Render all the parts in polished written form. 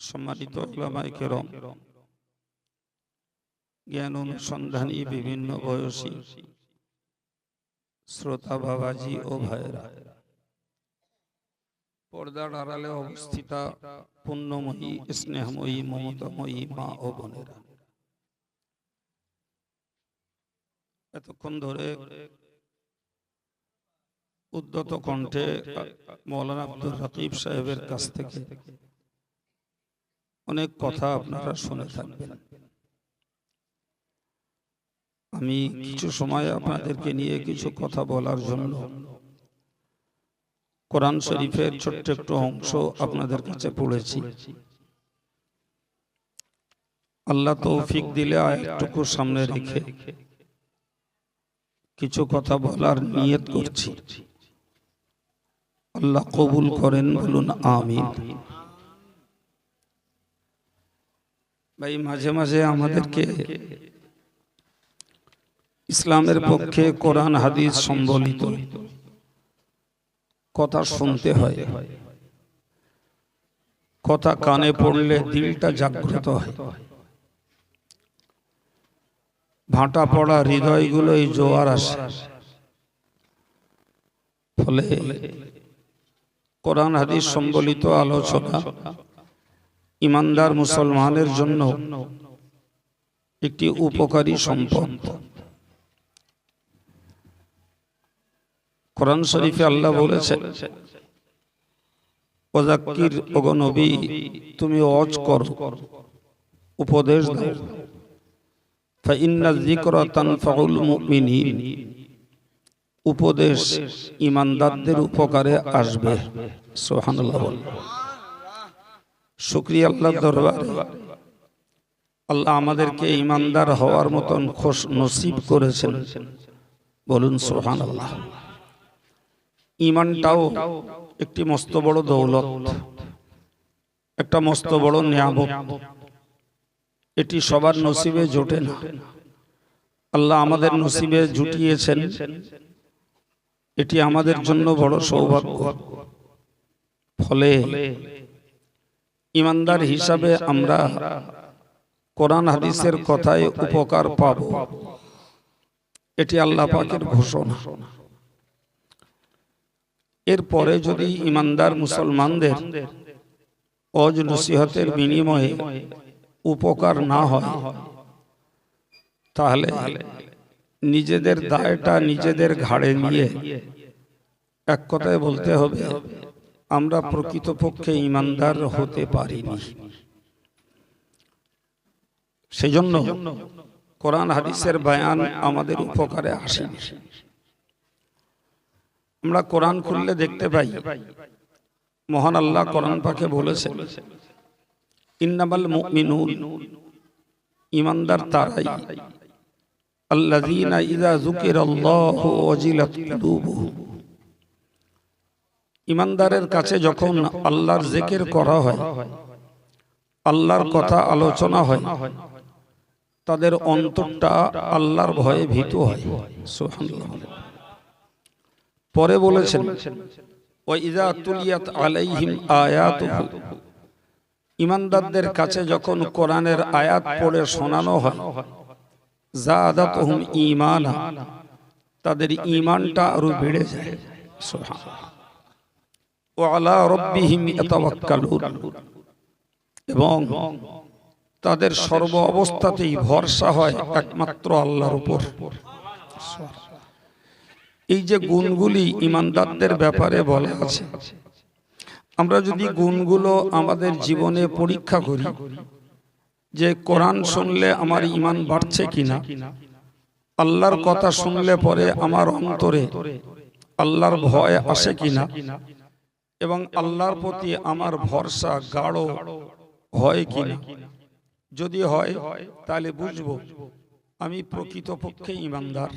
সম্মানিত উলামায়ে কেরাম, জ্ঞান অনুসন্ধানী বিভিন্ন বয়সী শ্রোতা বাবাজি ও ভাইয়েরা, পর্দার আড়ালে অবস্থিতা পুণ্যময়ী, স্নেহময়ী, মমতাময়ী মা ও বোনেরা, এতক্ষণ ধরে উদ্যত কণ্ঠে মৌলানা আব্দুর রাকিব সাহেবের কাছ থেকে অনেক কথা আপনারা শুনে থাকবেন। আমি কিছু সময় আপনাদেরকে নিয়ে কিছু কথা বলার জন্য কোরআন শরীফের ছোট্ট একটু অংশ আপনাদের কাছে পড়েছি। আল্লাহ তৌফিক দিলে আয়াতটুকু সামনে রেখে কিছু কথা বলার নিয়ত করছি। আল্লাহ কবুল করেন, বলুন আমিন। ভাই, মাঝে মাঝে আমাদেরকে ইসলামের পক্ষে কোরআন হাদিস সম্বলিত কথা শুনতে হয়। কথা কানে পড়লে দিলটা জাগ্রত হয়, ভাটা পড়া হৃদয়গুলোই জোয়ার আসে। ফলে কোরআন হাদিস সম্বলিত আলোচনা ঈমানদার মুসলমানের জন্য একটি উপকারী সম্পদ। কোরআন শরীফে আল্লাহ বলেছেন, ওয়াযাক্কির, ওগো নবী তুমি ওয়াজ করো, উপদেশ দাও। ফাইন্না যিকরা তানফাউল মুমিনিন, উপদেশ ঈমানদারদের উপকারে আসবে। সুবহানাল্লাহ। শুকরিয়া আল্লাহর দরবারে, আল্লাহ আমাদেরকে ঈমানদার হওয়ার মতন খুশ নসিব করেছেন, বলুন সুবহানাল্লাহ। ঈমানটাও একটি মস্ত বড় দৌলত, একটা মস্ত বড় নিয়ামত। এটি সবার নসিবে জোটে না, আল্লাহ আমাদের নসিবে জুটিয়েছেন। এটি আমাদের জন্য বড় সৌভাগ্য। ফলে ঈমানদার হিসাবে আমরা কোরআন হাদিসের কথায় উপকার পাব, এটি আল্লাহ পাকের ঘোষণা। এরপরে যদি ঈমানদার মুসলমানদের ওয়াজ নসিহতের বিনিময়ে উপকার না হয়, তাহলে নিজেদের দায়টা নিজেদের ঘাড়ে নিয়ে এক কথায় বলতে হবে, আমরা প্রকৃতপক্ষে ঈমানদার হতে পারিনি। সেজন্য কোরআন হাদিসের বয়ান আমাদের উপকারে আসেনি। আমরা কোরআন খুললে দেখতে পাই, মহান আল্লাহ কোরআন পাকে বলেছেন, ইন্নামাল মুমিনুন, ঈমানদার তারাই, আল্লাযীনা ইযা যুকিরাল্লাহু ওয়াজিলাত কুলুবুহুম, ঈমানদারের কাছে যখন আল্লাহর জিকির করা হয়, আল্লাহর কথা আলোচনা হয়, তাদের অন্তরটা আল্লাহর ভয়ে ভীত হয়। সুবহানাল্লাহ। পরে বলেছেন, ওয়া ইযা তুলিয়াত আলাইহিম আয়াতুহু, ঈমানদারদের কাছে যখন কোরআনের আয়াত পড়ে শোনানো হয়, যাদাতুহুম ঈমানা, তাদের ঈমানটা আরো বেড়ে যায়। সুবহানাল্লাহ। ওয়া আলা রাব্বিহিম ইয়াতাওয়াক্কালুন, এবং তাদের সর্ব অবস্থাতেই ভরসা হয় একমাত্র আল্লাহর উপর। এই যে গুণগুলি ঈমানদারদের ব্যাপারে বলা আছে, আমরা যদি গুণগুলো আমাদের জীবনে পরীক্ষা করি, যে কোরআন শুনলে আমার ঈমান বাড়ছে কিনা, আল্লাহর কথা শুনলে পরে আমার অন্তরে আল্লাহর ভয় আসে কিনা, এবং আল্লাহর প্রতি আমার ভরসা গাঢ় হয় কিনা, যদি হয় তাহলে বুঝবো আমি প্রকৃতপক্ষে ঈমানদার।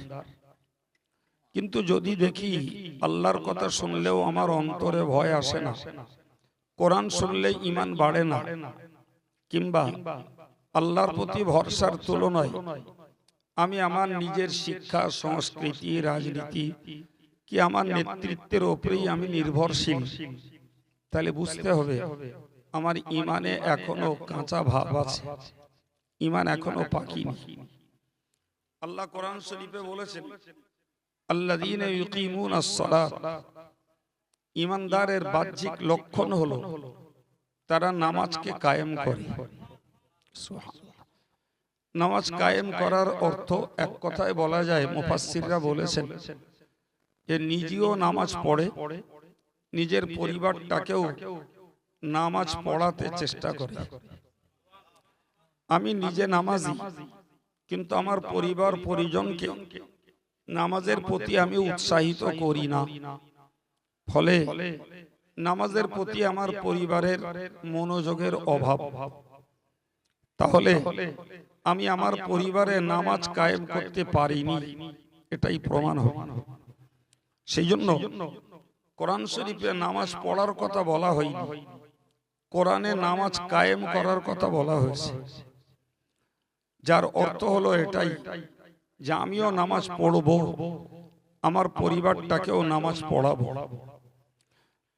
কিন্তু যদি দেখি আল্লাহর কথা শুনলেও আমার অন্তরে ভয় আসে না, কোরআন শুনলে ঈমান বাড়ে না, কিংবা আল্লাহর প্রতি ভরসার তুলনায় আমি আমার নিজের শিক্ষা, সংস্কৃতি, রাজনীতি কি আমার নেতৃত্বের উপরেই আমি নির্ভরশীল, তাহলে বুঝতে হবে আমার ইমানে এখনো কাঁচা ভাব আছে, ইমান এখনো পাকিনি। আল্লাহ কোরআন শরীফে বলেছেন, আল্লাযীনা ইউকিমুনাস সালাত, ইমানদারের বাহ্যিক লক্ষণ হলো তারা নামাজকে কায়েম করে। সুবহানাল্লাহ। নামাজ কায়েম করার অর্থ এক কথায় বলা যায়, মুফাসসিররা বলেছেন যে নিজেও নামাজ পড়ে, নিজের পরিবারটাকেও নামাজ পড়াতে চেষ্টা করে। আমি নিজে নামাজি, কিন্তু আমার পরিবার পরিজনকে নামাজের প্রতি আমি উৎসাহিত করি না। ফলে নামাজের প্রতি আমার পরিবারের মনোযোগের অভাব। তাহলে আমি আমার পরিবারে নামাজ কায়েম করতে পারিনি, এটাই প্রমাণ হবে। সেই জন্য কোরআন শরীফে নামাজ পড়ার কথা বলা হয়নি, কোরআনে নামাজ কায়েম করার কথা বলা হয়েছে। যার অর্থ হলো এটাই যে আমিও নামাজ পড়বো, আমার পরিবারটাকেও নামাজ পড়াবো।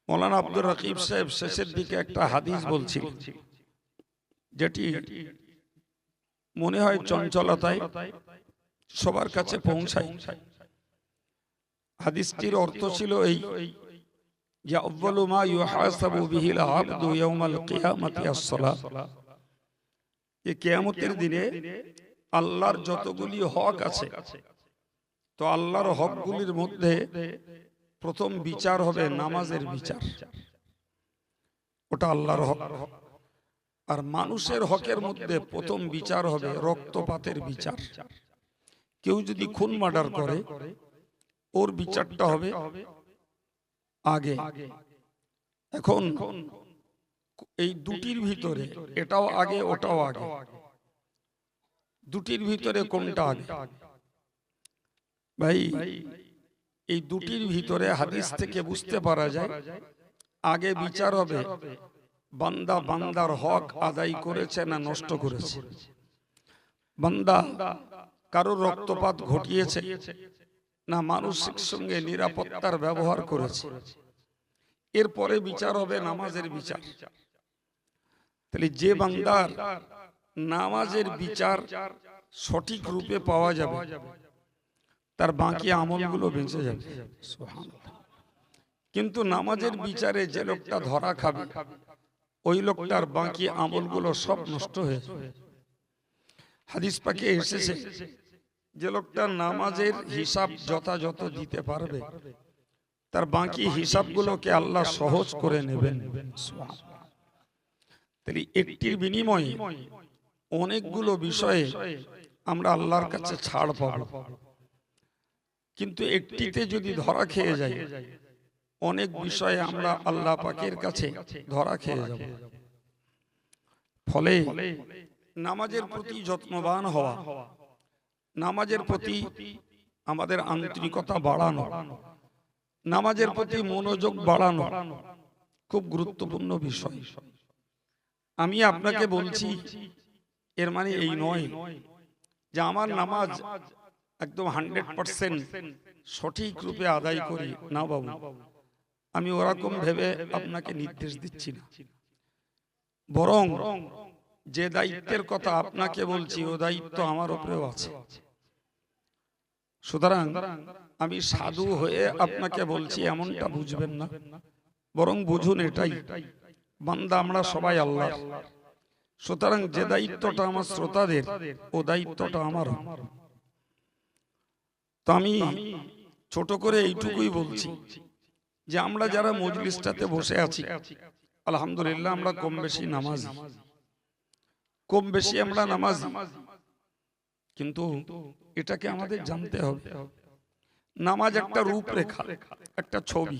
মৌলানা আব্দুর রকিব সাহেব শেষের দিকে একটা হাদিস বলছিল, যেটি মনে হয় চঞ্চলতায় সবার কাছে পৌঁছায়। হাদিসটির অর্থ ছিল এই যে আউয়ালু মা ইউহাসাবু বিহিল আবদু ইয়াউমাল কিয়ামাতি আস-সালাত, যে কিয়ামতের দিনে আল্লাহর যতগুলি হক আছে, তো আল্লাহর হকগুলির মধ্যে প্রথম বিচার হবে নামাজের বিচার, ওটা আল্লাহর হক। আর মানুষের হকের মধ্যে প্রথম বিচার হবে রক্তপাতের বিচার। কেউ যদি খুন মার্ডার করে, ওর বিচারটা হবে আগে। এখন এই দুটির ভিতরে, এটাও আগে ওটাও আগে, দুটির ভিতরে কোনটা আগে? ভাই, এই দুটির ভিতরে হাদিস থেকে বুঝতে পারা যায় আগে বিচার হবে বান্দা বান্দার হক আদায় করেছে না নষ্ট করেছে। বান্দা কারোর রক্তপাত ঘটিয়েছে না মানুষের সঙ্গে নিরাপত্তার ব্যবহার করেছে, এরপরে বিচার হবে নামাজের বিচার। তাহলে যে বান্দার নামাজের বিচার সঠিক রূপে পাওয়া যাবে, তার বাকি আমলগুলো বেঁচে যাবে। সুবহানাল্লাহ। কিন্তু নামাজের বিচারে যে লোকটা ধরা খাবে, ওই লোকটার বাকি আমলগুলো সব নষ্ট হয়ে যাবে। হাদিস পাকে এসেছে, যে লোকটা নামাজের হিসাব যথাযথ দিতে পারবে, তার বাকি হিসাবগুলোকে আল্লাহ সহজ করে নেবেন। সুবহানাল্লাহ। তাহলে একটির বিনিময়ে অনেকগুলো বিষয়ে আমরা আল্লাহর কাছে ছাড় পাবো, কিন্তু একটিতে যদি ধরা খেয়ে যাই, অনেক বিষয়ে আমরা আল্লাহ পাকের কাছে ধরা খেয়ে যাব। ফলে নামাজের প্রতি যত্নবান হওয়া, নামাজের প্রতি আমাদের আন্তরিকতা বাড়ানো, নামাজের প্রতি মনোযোগ বাড়ানো খুব গুরুত্বপূর্ণ বিষয়। আমি আপনাকে বলছি, এর মানে এই নয় যে আমার নামাজ একদম 100% সঠিক রূপে আদায় করি না বাবু, আমি ওরকম ভেবে আপনাকে নির্দেশ দিচ্ছি না। বরং যে দায়িত্বের কথা আপনাকে বলছি, ও দায়িত্ব আমার উপরেও আছে। সুতরাং আমি সাধু হয়ে আপনাকে বলছি এমনটা বুঝবেন না, বরং বুঝুন এটাই, বান্দা আমরা সবাই আল্লাহর। সুতরাং যে দায়িত্বটা আমার শ্রোতাদের, ও দায়িত্বটা আমার। তো আমি ছোট করে এইটুকুই বলছি যে আমরা যারা মজলিসটাতে বসে আছি, আলহামদুলিল্লাহ আমরা কম বেশি নামাজি, কম বেশি আমরা নামাজি। কিন্তু এটাকে আমাদের জানতে হবে, নামাজ একটা রূপরেখা, একটা ছবি।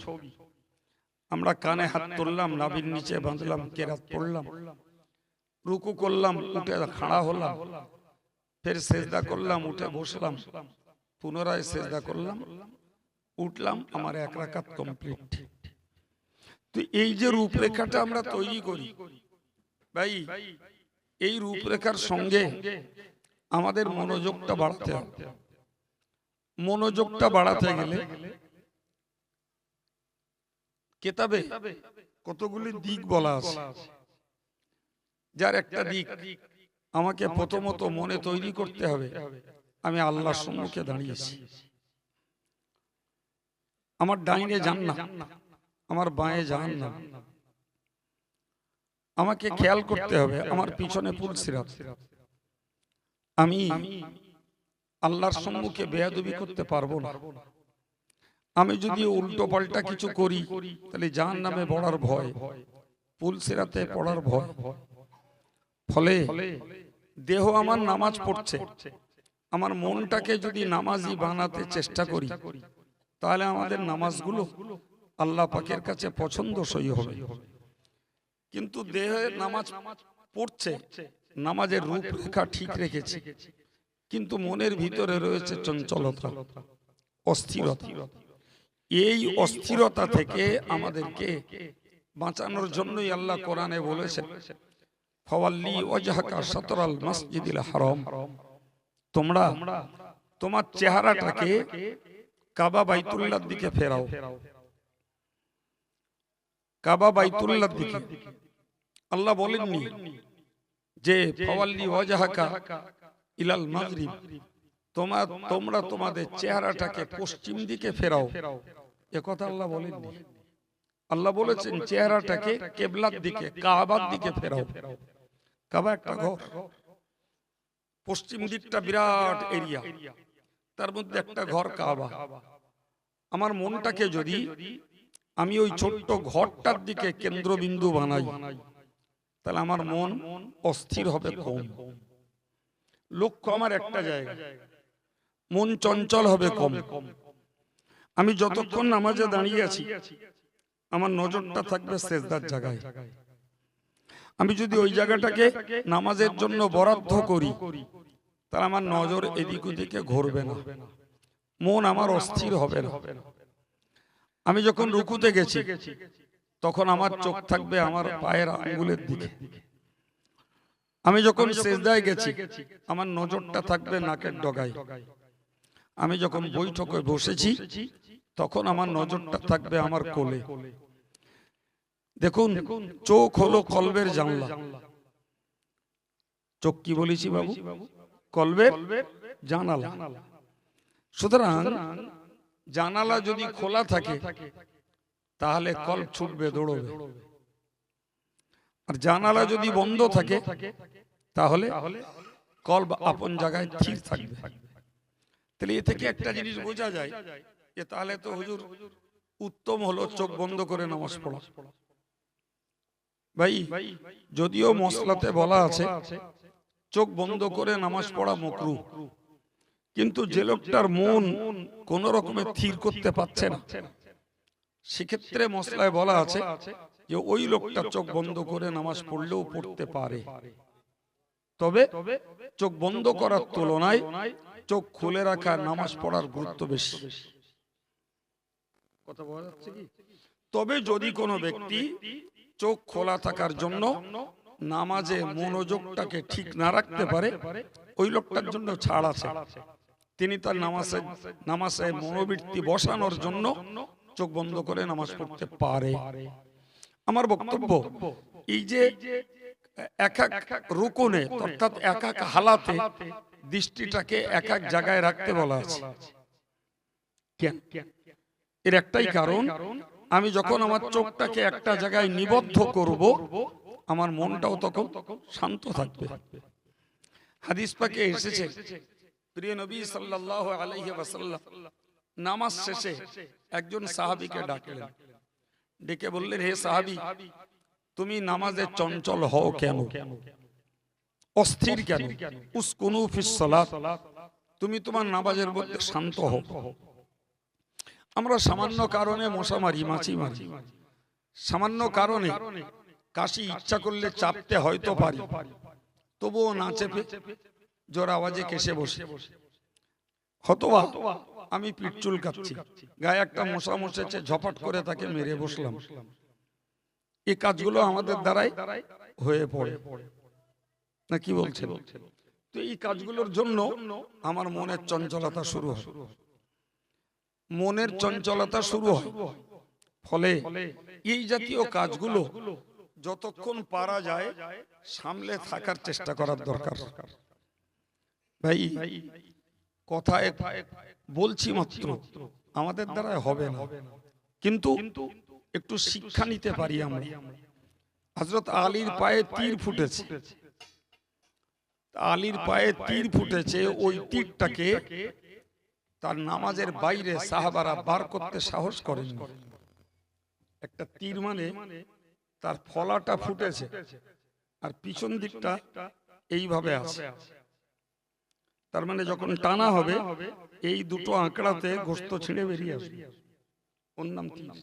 আমরা কানে হাত তুললাম, নাভির নিচে বাঁধলাম, কেরাত পড়লাম, রুকু করলাম, উঠে খাড়া হলাম, ফের সেজদা করলাম, উঠে বসলাম, পুনরায় সেজদা করলাম, উঠলাম, আমার এক রাকাত কমপ্লিট। তো এই যে রূপরেখাটা আমরা তৈরি করি ভাই, এই রূপরেখার সঙ্গে আমাদের মনোযোগটা বাড়াতে হবে। মনোযোগটা বাড়াতে গেলে কিতাবে কতগুলি দিক বলা আছে, যার একটা দিক আমাকে প্রথমত মনে তৈরি করতে হবে, আমি আল্লাহর সম্মুখে দাঁড়িয়েছি, আমার ডাইনে জান্নাত, আমার বাঁয়ে জাহান্নাম। আমাকে খেয়াল করতে হবে আমার পিছনে পুলসিরাত। আমি আল্লাহর সম্মুখে বেয়াদবি করতে পারবো না। আমি যদি উল্টো পাল্টা কিছু করি তাহলে জাহান্নামে পড়ার ভয়, পুলসিরাতে পড়ার ভয়। ফলে দেহ আমার নামাজ পড়ছে, আমার মনটাকে যদি নামাজি বানাতে চেষ্টা করি তাহলে আমাদের নামাজগুলো আল্লাহ পাকের কাছে পছন্দসই হবে। কিন্তু দেহে নামাজ পড়ছে, নামাজের রূপরেখা ঠিক রেখেছি, কিন্তু মনের ভিতরে রয়েছে চঞ্চলতা, অস্থিরতা। এই অস্থিরতা থেকে আমাদেরকে বাঁচানোর জন্যই আল্লাহ কোরআনে বলেছেন, ফাওয়াল্লি ওয়াজহাকা শাতরাল মসজিদিল হারাম, তোমরা তোমার চেহারাটাকে কাবা বাইতুল্লাহর দিকে ফেরাও। কাবা বাইতুল্লাহর দিকে আল্লাহ বলেননি যে ফাওয়াল্লি ওয়াজহাকা ইলাল মাগরিব, তোমরা তোমাদের চেহারাটাকে পশ্চিম দিকে ফেরাও, এ কথা আল্লাহ বলেননি। আল্লাহ বলেছেন চেহারাটাকে কিবলার দিকে, কাবার দিকে ফেরাও। কাবা একটা ঘর, পশ্চিম দিকটা বিরাট এরিয়া, তার মধ্যে একটা ঘর কাবা। আমার মনটাকে যদি আমি ওই ছোট্ট ঘরটার দিকে কেন্দ্রবিন্দু বানাই তাহলে আমার মন অস্থির হবে কম, লক্ষ্য আমার একটা জায়গা, মন চঞ্চল হবে কম। আমি যতক্ষণ নামাজে দাঁড়িয়ে আছি আমার নজরটা থাকবে সেজদার জায়গায়। আমি যদি ওই জায়গাটাকে নামাজের জন্য বরাদ্দ করি তাহলে আমার নজর এদিক ওদিকে ঘুরবে না, মন আমার অস্থির হবে না। আমি যখন রুকুতে গেছি তখন আমার চোখ থাকবে আমার পায়ের আঙ্গুলের দিকে। আমি যখন সেজদায় গেছি আমার নজরটা থাকবে নাকের ডগায়। আমি যখন বৈঠকে বসেছি তখন আমার নজরটা থাকবে আমার কোলে। দেখুন, চোখ হলো কলবের জানলা। চোখ কি বলেছি বাবু? কলবের জানালা। সুতরাং জানালা যদি খোলা থাকে তাহলে কলব ছুটবে, দৌড়বে। আর জানালা যদি বন্ধ থাকে তাহলে কলব আপন জায়গায় স্থির থাকবে। তাহলে এ থেকে একটা জিনিস বোঝা যায় যে তাহলে তো হুজুর উত্তম হলো চোখ বন্ধ করে নামাজ পড়া। ভাই, যদিও মসলাতে বলা আছে চোখ বন্ধ করে নামাজ পড়া মাকরুহ, কিন্তু যে লোকটার মন কোন রকমে স্থির করতে পারছে না সেক্ষেত্রে মসলায় বলা আছে যে ওই লোকটা চোখ বন্ধ করে নামাজ পড়লেও পড়তে পারে, তবে চোখ বন্ধ করার তুলনায় চোখ খুলে রাখা নামাজ পড়ার গুরুত্ব বেশি। কথা বলা যাচ্ছে কি? তবে যদি কোনো ব্যক্তি চোখ খোলা থাকার জন্য নামাজে মনোযোগটাকে ঠিক না রাখতে পারে ওই লোকটার জন্য ছাড় আছে। তিনি তার নামাজে মনোবৃত্তি বসানোর জন্য চোখ বন্ধ করে নামাজ পড়তে পারে। আমার বক্তব্য এই যে এক এক রুকুনে অর্থাৎ এক এক হালাতে দৃষ্টিটাকে এক এক জায়গায় রাখতে বলা আছে। কেন? এর একটাই কারণ, আমি যখন আমার চোখটাকে একটা জায়গায় নিবদ্ধ করব আমার মনটাও তখন শান্ত থাকবে। হাদিস পাকে এসেছে প্রিয় নবী সাল্লাল্লাহু আলাইহি ওয়াসাল্লাম নামাজ শেষে একজন সাহাবীকে ডাকলেন, ডেকে বললেন, হে সাহাবী, তুমি নামাজে চঞ্চল হও কেন, অস্থির কেন? উসকুনু ফিস সালাত, তুমি তোমার নামাজের মধ্যে শান্ত হও। আমরা সামান্য কারণে মশা মারি, মাছি মারি, সামান্য কারণে কাশি ইচ্ছা করলে চাপতে হয়তো পারি, তবুও না চেপে জোর আওয়াজে কেসে বসে। হতবা আমি পিঠ চুলকাচ্ছি, গায়ে একটা মশা মশেছে, ঝপাট করে তাকে মেরে বসলাম। এই কাজগুলো আমাদের দ্বারাই হয়ে পড়ে না, কি বলছেন? তো এই কাজগুলোর জন্য আমার মনের চঞ্চলতা শুরু হয়, মনের চঞ্চলতা শুরু হয়। ফলে এই জাতীয় কাজগুলো যতক্ষণ পারা যায় সামলে থাকার চেষ্টা করার দরকার। ভাই কথায় বলছি মাত্র, আমাদের দ্বারা হবে না, কিন্তু একটু শিক্ষা নিতে পারি আমরা। হযরত আলীর পায়ে তীর ফুটেছে, আলীর পায়ে তীর ফুটেছে, ওই তীরটাকে তার নামাজের বাইরে সাহাবারা বার করতে সাহস করেন। একটা তীর মানে তার ফলাটা ফুটেছে আর পিছন দিকটা এইভাবে আছে, তার মানে যখন টানা হবে এই দুটো আঁকড়াতে গোশত ছিঁড়ে বেরিয়ে আসবে, ওর নাম তীর।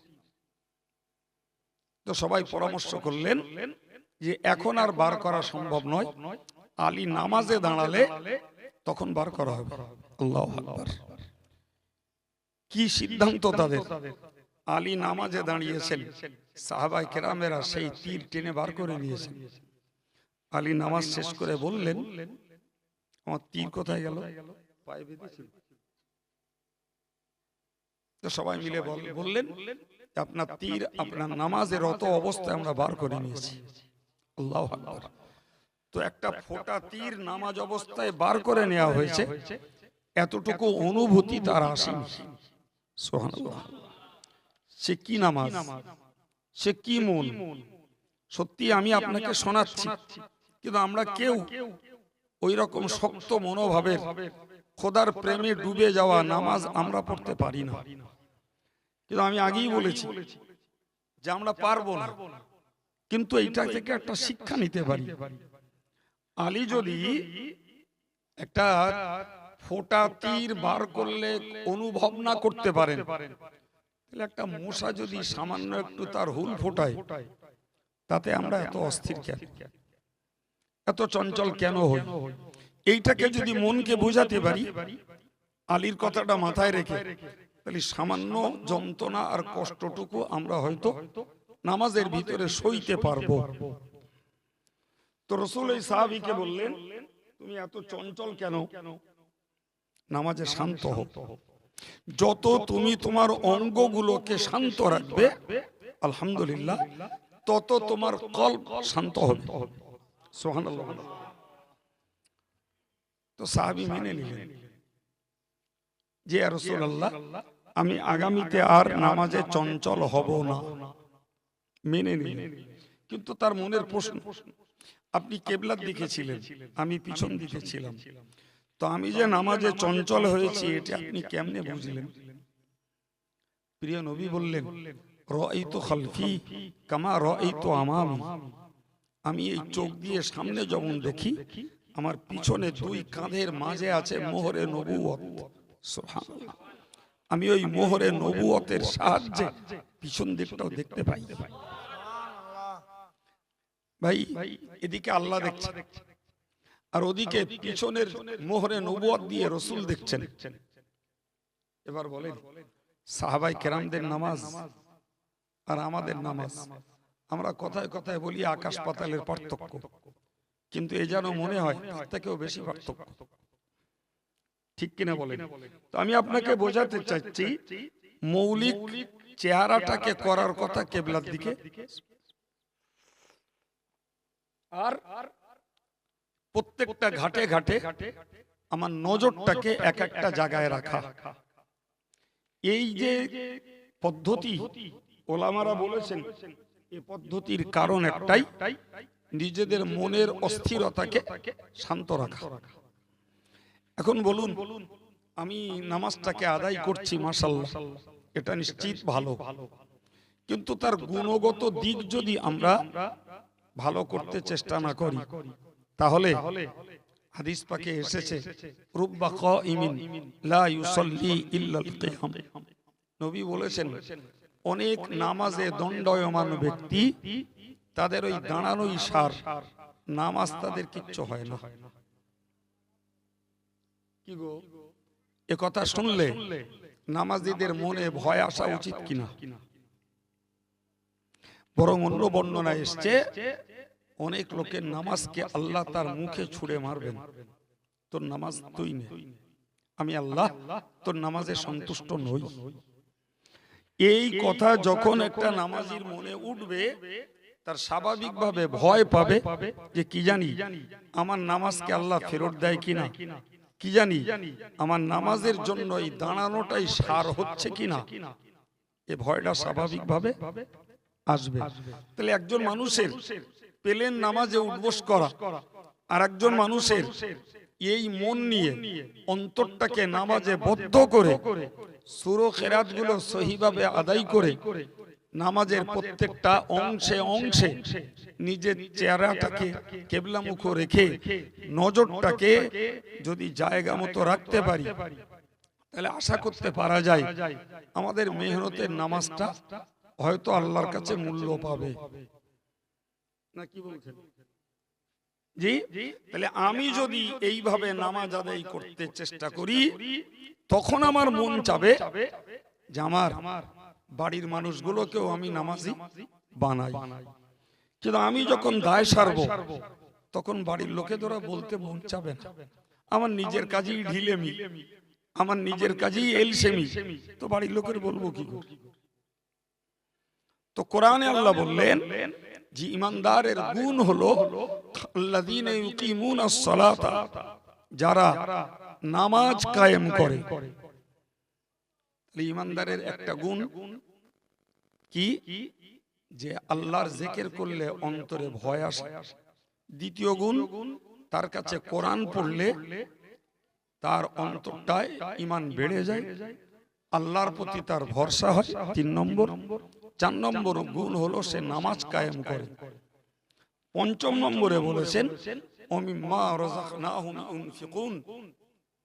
তো সবাই পরামর্শ করলেন যে এখন আর বার করা সম্ভব নয়, আলী নামাজে দাঁড়ালে তখন বার করা হবে। আল্লাহু আকবার। কি সিদ্ধান্ত তাদের! আলী নামাজে দাঁড়িয়েছেন, সাহাবায়ে কেরামেরা সেই তীর টেনে বার করে নিয়েছেন। আলী নামাজ শেষ করে বললেন, আমার তীর কোথায় গেল? পায়ে বেঁধেছিল। তো সবাই মিলে বললেন, আপনার তীর আপনার নামাজের রত অবস্থায় আমরা বার করে নিয়েছি। আল্লাহু আকবার। তো একটা ফোঁটা তীর নামাজ অবস্থায় বার করে নেওয়া হয়েছে, এতটুকু অনুভূতি তার আসেনি। সুবহানাল্লাহ। সে কি নামাজ, সে কি মন! সত্যি আমি আপনাকে শোনাচ্ছি, কিন্তু আমরা কেউ ওই রকম শক্ত মনোভাবের খোদার প্রেমে ডুবে যাওয়া নামাজ আমরা পড়তে পারি না। কিন্তু আমি আগেই বলেছি যে আমরা পারবো না, কিন্তু এইটা থেকে একটা শিক্ষা নিতে পারি। আলী যদি একটা ফোঁটা তীর বার করলে অনুভব না করতে পারেন, তাহলে একটা মশা যদি সামান্য একটু তার হুল ফোটায়, তাতে আমরা এত অস্থির কেন, এত চঞ্চল কেন হই? এইটাকে যদি মনকে বোঝাতে পারি, আলীর কথাটা মাথায় রেখে, তাহলে সামান্য যন্ত্রণা আর কষ্টটুকু আমরা হয়তো নামাজের ভিতরে সইতে পারবো। তো রাসূল এই সাহাবীকে বললেন, তুমি এত চঞ্চল কেন? নামাজে শান্ত হও। যত তুমি তোমার অঙ্গগুলোকে শান্ত রাখবে, আলহামদুলিল্লাহ, তত তোমার কলব শান্ত হবে। সুবহানাল্লাহ। তো সাহাবী মেনে নিলেন যে ইয়া রাসূলুল্লাহ, আমি আগামীতে আর নামাজে চঞ্চল হব না। মেনে নিলেন। কিন্তু তার মনের প্রশ্ন, আপনি কিবলার দিকে ছিলেন, আমি পিছন দিকে ছিলাম, তো আমি যে নামাজে চঞ্চল হয়েছি এটা আপনি কেমনে বুঝলেন? প্রিয় নবী বললেন, রাআইতু খালফি কামা রাআইতু আমামি। আমি এই চোখ দিয়ে সামনে যেমন দেখি, আমার পিছনে দুই কাঁধের মাঝে আছে মোহরে নবুয়ত। সুবহানাল্লাহ। আমি ওই মোহরে নবুয়তের সাহায্যে পিছন দিকটাও দেখতে পাই। ভাই, এদিকে আল্লাহ দেখছেন আর ওদিকে পিছনের মোহরে নবুয়ত দিয়ে রাসূল দেখছেন। এবার বলেন, সাহাবায়ে কেরামদের নামাজ আর আমাদের নামাজ, আমরা কথায় কথায় বলি আকাশ পাতালের পার্থক্য, কিন্তু এ যেন মনে হয় তার থেকেও বেশি পার্থক্য। ঠিক কিনা বলেন? তো আমি আপনাকে বোঝাতে চাচ্ছি, মৌলিক চেহারাটাকে করার কথা কিবলার দিকে, আর প্রত্যেকটা ঘাটে ঘাটে আমার নজরটাকে এক একটা জায়গায় রাখা। এই যে পদ্ধতি ওলামারা বলেছেন, এই পদ্ধতির কারণ একটাই, নিজেদের মনের অস্থিরতাকে শান্ত রাখা। এখন বলুন, আমি নামাজটাকে আদায় করছি, মাশাআল্লাহ, এটা নিশ্চিত ভালো, কিন্তু তার গুণগত দিক যদি আমরা ভালো করতে চেষ্টা না করি, তাহলে হাদিস পাকে এসেছে, রুব্বা কাইমিন লা ইউসাল্লি ইল্লাল কিয়াম। নবী বলেছেন, অনেক নামাজে দণ্ডায়মান ব্যক্তি, তাদের ওই দাঁড়ানোই সার, নামাজ তাদের কিচ্ছু হয় না। কি গো, এ কথা শুনলে নামাজীদের মনে ভয় আসা উচিত কিনা? বরং অন্য বর্ণনায় এসছে, অনেক লোকের নামাজকে আল্লাহ তার মুখে ছুঁড়ে মারবেন, তোর নামাজ তুই নে, আমি আল্লাহ তোর নামাজে সন্তুষ্ট নই। এই কথা যখন একটা নামাজীর মনে উঠবে, তার স্বাভাবিকভাবে ভয় পাবে যে কি জানি আমার নামাজকে আল্লাহ ফেরত দেয় কিনা, কি জানি আমার নামাজের জন্য এই দাঁড়ানোটাই সার হচ্ছে কিনা, এই ভয়টা স্বাভাবিকভাবে আসবে। তাহলে একজন মানুষের পেলেন নামাজে উঠবোস করা, আর একজন মানুষের এই মন নিয়ে অন্তরটাকে নামাজে বদ্ধ করে সূরা খেরাত গুলো সহিভাবে আদায় করে নামাজের প্রত্যেকটা অংশে অংশে নিজের চেহারাটাকে কিবলামুখ রেখে নজরটাকে যদি জায়গা মতো রাখতে পারি, তাহলে আশা করতে পারা যায় আমাদের মেহনতের নামাজটা হয়তো আল্লাহর কাছে মূল্য পাবে। না কি বলছেন জি? তাহলে আমি যদি এইভাবে নামাজ আদায় করতে চেষ্টা করি, তখন আমার মন চাবে যে আমার বাড়ির মানুষগুলোকেও আমি নামাজি বানাই। কিন্তু আমি যখন দায় সারব, তখন বাড়ির লোকেরা বলতে মন চাবে না, আমার নিজের কাজেই ঢিলেমি, আমার নিজের কাজেই এলসেমি, তো বাড়ির লোকের বলবো কি করে? তো কোরআনে আল্লাহ বললেন যে ইমানদারের গুণ হলো আল্লাযীনা ইউকিমুনাস সালাতা, যারা নামাজ কায়েম করে। ইমানদারের একটা গুণ কি? যে আল্লাহর জিকির করলে অন্তরে ভয় আসে। দ্বিতীয় গুণ, তার কাছে কোরআন পড়লে তার অন্তরটায় ঈমান বেড়ে যায়, আল্লাহর প্রতি তার ভরসা হয়। 3 নম্বর। 4 নম্বর গুণ হলো সে নামাজ কায়েম করে। 5ম নম্বরে বলেছেন ওমিম্মা রাযাকনাহুম ইউনফিকুন,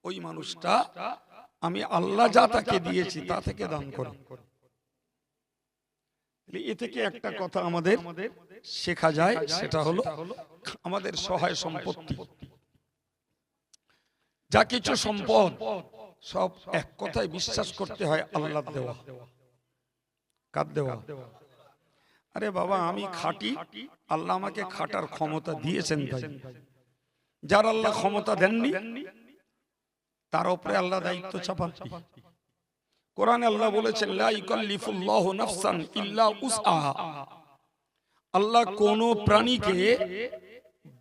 ওই মানুষটা আমি আল্লাহ যা তাকে দিয়েছি তা থেকে দান করে। এ থেকে একটা কথা আমাদের শেখা যায়, সেটা হলো আমাদের সহায় সম্পত্তি, যা কিছু সম্পদ সব এক কথায় বিশ্বাস করতে হয় আল্লাহর দেওয়া। কার দেওয়া? আরে বাবা আমি খাটি, আল্লাহ আমাকে খাটার ক্ষমতা দিয়েছেন, তাই যার আল্লাহ ক্ষমতা দেননি তার উপরে আল্লাহ দায়িত্ব চাপান। কোরআনে আল্লাহ বলেছেন লা ইউকাল্লিফুল্লাহু নাফসান ইল্লা উসআহা, আল্লাহ কোন প্রাণীকে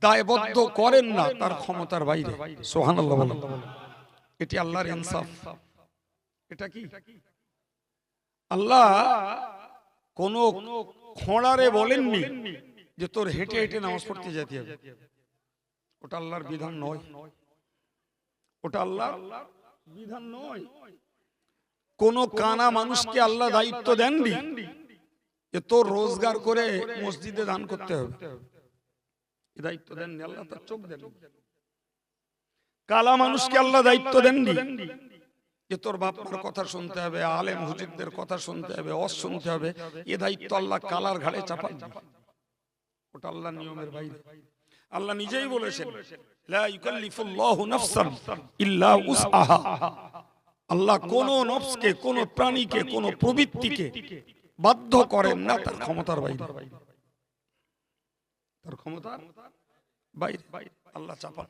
দায়বদ্ধ করেন না তার ক্ষমতার বাইরে। সুবহানাল্লাহ বলেন। এটি আল্লাহর ইনসাফ। এটা কি? আল্লাহ কোন খোঁড়ারে বলেননি যে তোর হেঁটে হেঁটে নামাজ পড়তে যেতে হবে, ওটা আল্লাহর বিধান নয়, ওটা আল্লাহর বিধান নয়। কোন কানা মানুষকে আল্লাহ দায়িত্ব দেননি যে তোর রোজগার করে মসজিদে দান করতে হবে, এই দায়িত্ব দেননি আল্লাহ, তার চোখ দেন। কালা মানুষকে আল্লাহ দায়িত্ব দেননি যে তোর বাপ মার কথা শুনতে হবে, আলেম হুজুরদের কথা শুনতে হবে, ওয়াজ শুনতে হবে, এই দায়িত্ব আল্লাহ কালার ঘাড়ে চাপান, ওটা আল্লাহর নিয়মের বাইরে। আল্লাহ নিজেই বলেছেন লা ইউকাল্লিফুল্লাহু নাফসান ইল্লা উসআহা, আল্লাহ কোন নফসকে, কোন প্রাণীকে, কোন প্রবৃত্তিকে বাধ্য করেন না তার ক্ষমতার বাইরে, তার ক্ষমতার বাইরে আল্লাহ চাপান।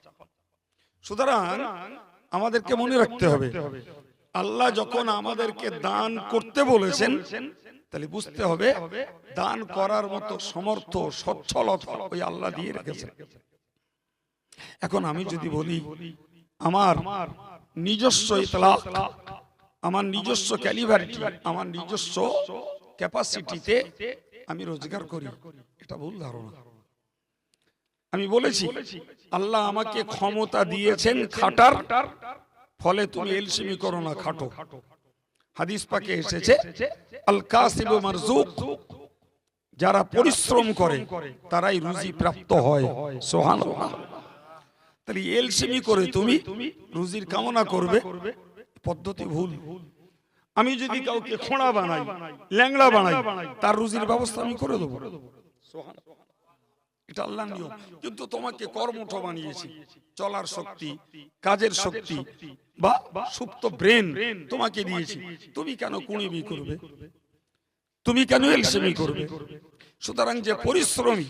সুতরাং আমাদেরকে মনে রাখতে হবে আল্লাহ যখন আমাদেরকে দান করতে বলেছেন, তাহলে বুঝতে হবে দান করার মতো সমর্থ সচ্ছলতা ওই আল্লাহ দিয়ে রেখেছেন। এখন আমি যদি বলি আমার নিজস্ব ইতলাক, আমার নিজস্ব ক্যালিবারিটি, আমার নিজস্ব ক্যাপাসিটিতে আমি রোজগার করি, এটা ভুল ধারণা। আমি বলেছি আল্লাহ আমাকে ক্ষমতা দিয়েছেন খাটার, ফলে তুমি এলসিমি করো না, খাটো। হাদিস পাকে এসেছে আল কাসিবু মারজুক, যারা পরিশ্রম করে তারাই রুজি প্রাপ্ত হয়। সুবহানাল্লাহ। তাহলে এলসিমি করে তুমি রুজির কামনা করবে, পদ্ধতি ভুল। আমি যদি কাউকে খোঁড়া বানাই, ল্যাংড়া বানাই, তার রুজির ব্যবস্থা আমি করে দেবো, এটা আল্লাহর নিয়ম। কিন্তু তোমাকে কর্মঠ বানিয়েছি, চলার শক্তি, কাজের শক্তি বা সুপ্ত ব্রেন তোমাকে দিয়েছি, তুমি কেন কুঁড়িমি করবে, তুমি কেন এলসেমি করবে? সুতরাং যে পরিশ্রমী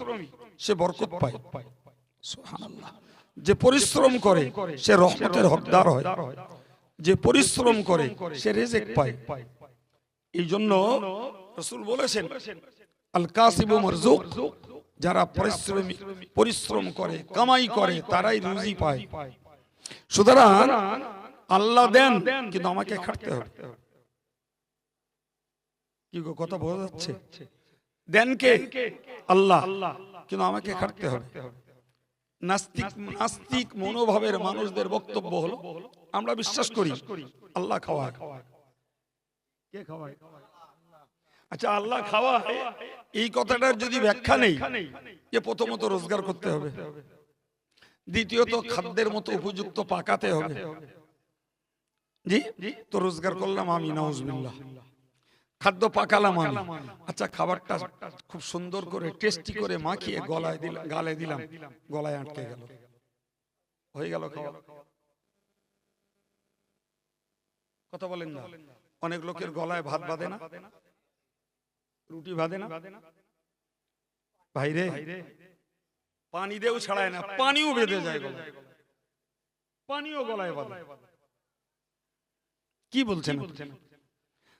সে বরকত পায়। সুবহানাল্লাহ। যে পরিশ্রম করে সে রহমতের হকদার হয়, যে পরিশ্রম করে সে রিজিক পায়। এই জন্য রাসূল বলেছেন আল কাসিবু মারজুক, যারা পরিশ্রম করে, কামাই করে, তারাই রুজি পায়। সুতরাং আল্লাহ দেন, কিন্তু আমাকে খাটতে হবে। কি গো, কথা বোঝা যাচ্ছে? দেন কে? আল্লাহ, কিন্তু আমাকে খাটতে হবে। নাস্তিক মনোভাবের মানুষদের বক্তব্য হলো, আমরা বিশ্বাস করি আল্লাহ খাওয়ায়। কে খাওয়ায়? আচ্ছা, আল্লাহ খাওয়ায়, এই কথাটার যদি ব্যাখ্যা নেই যে প্রথমত রোজগার করতে হবে, দ্বিতীয়ত খাদ্যের মতো উপযুক্ত পাকাতে হবে, জি তো রোজগার করলাম আমি, নাউজুবিল্লাহ, খাদ্য পাকালাম আমি, আচ্ছা খাবারটা খুব সুন্দর করে টেস্টি করে মাখিয়ে গলায় দিলাম, গালে দিলাম, গলায় আটকে গেল, হয়ে গেল খাওয়া। কথা বলেন না? অনেক লোকের গলায় ভাত বাঁধে না, রুটি বাঁধে না, ভাইরে পানি দেও ছাড়ায় না, পানিও বেঁধে যায় গলায়, পানিও গলায় বাঁধে। কি বলছেন?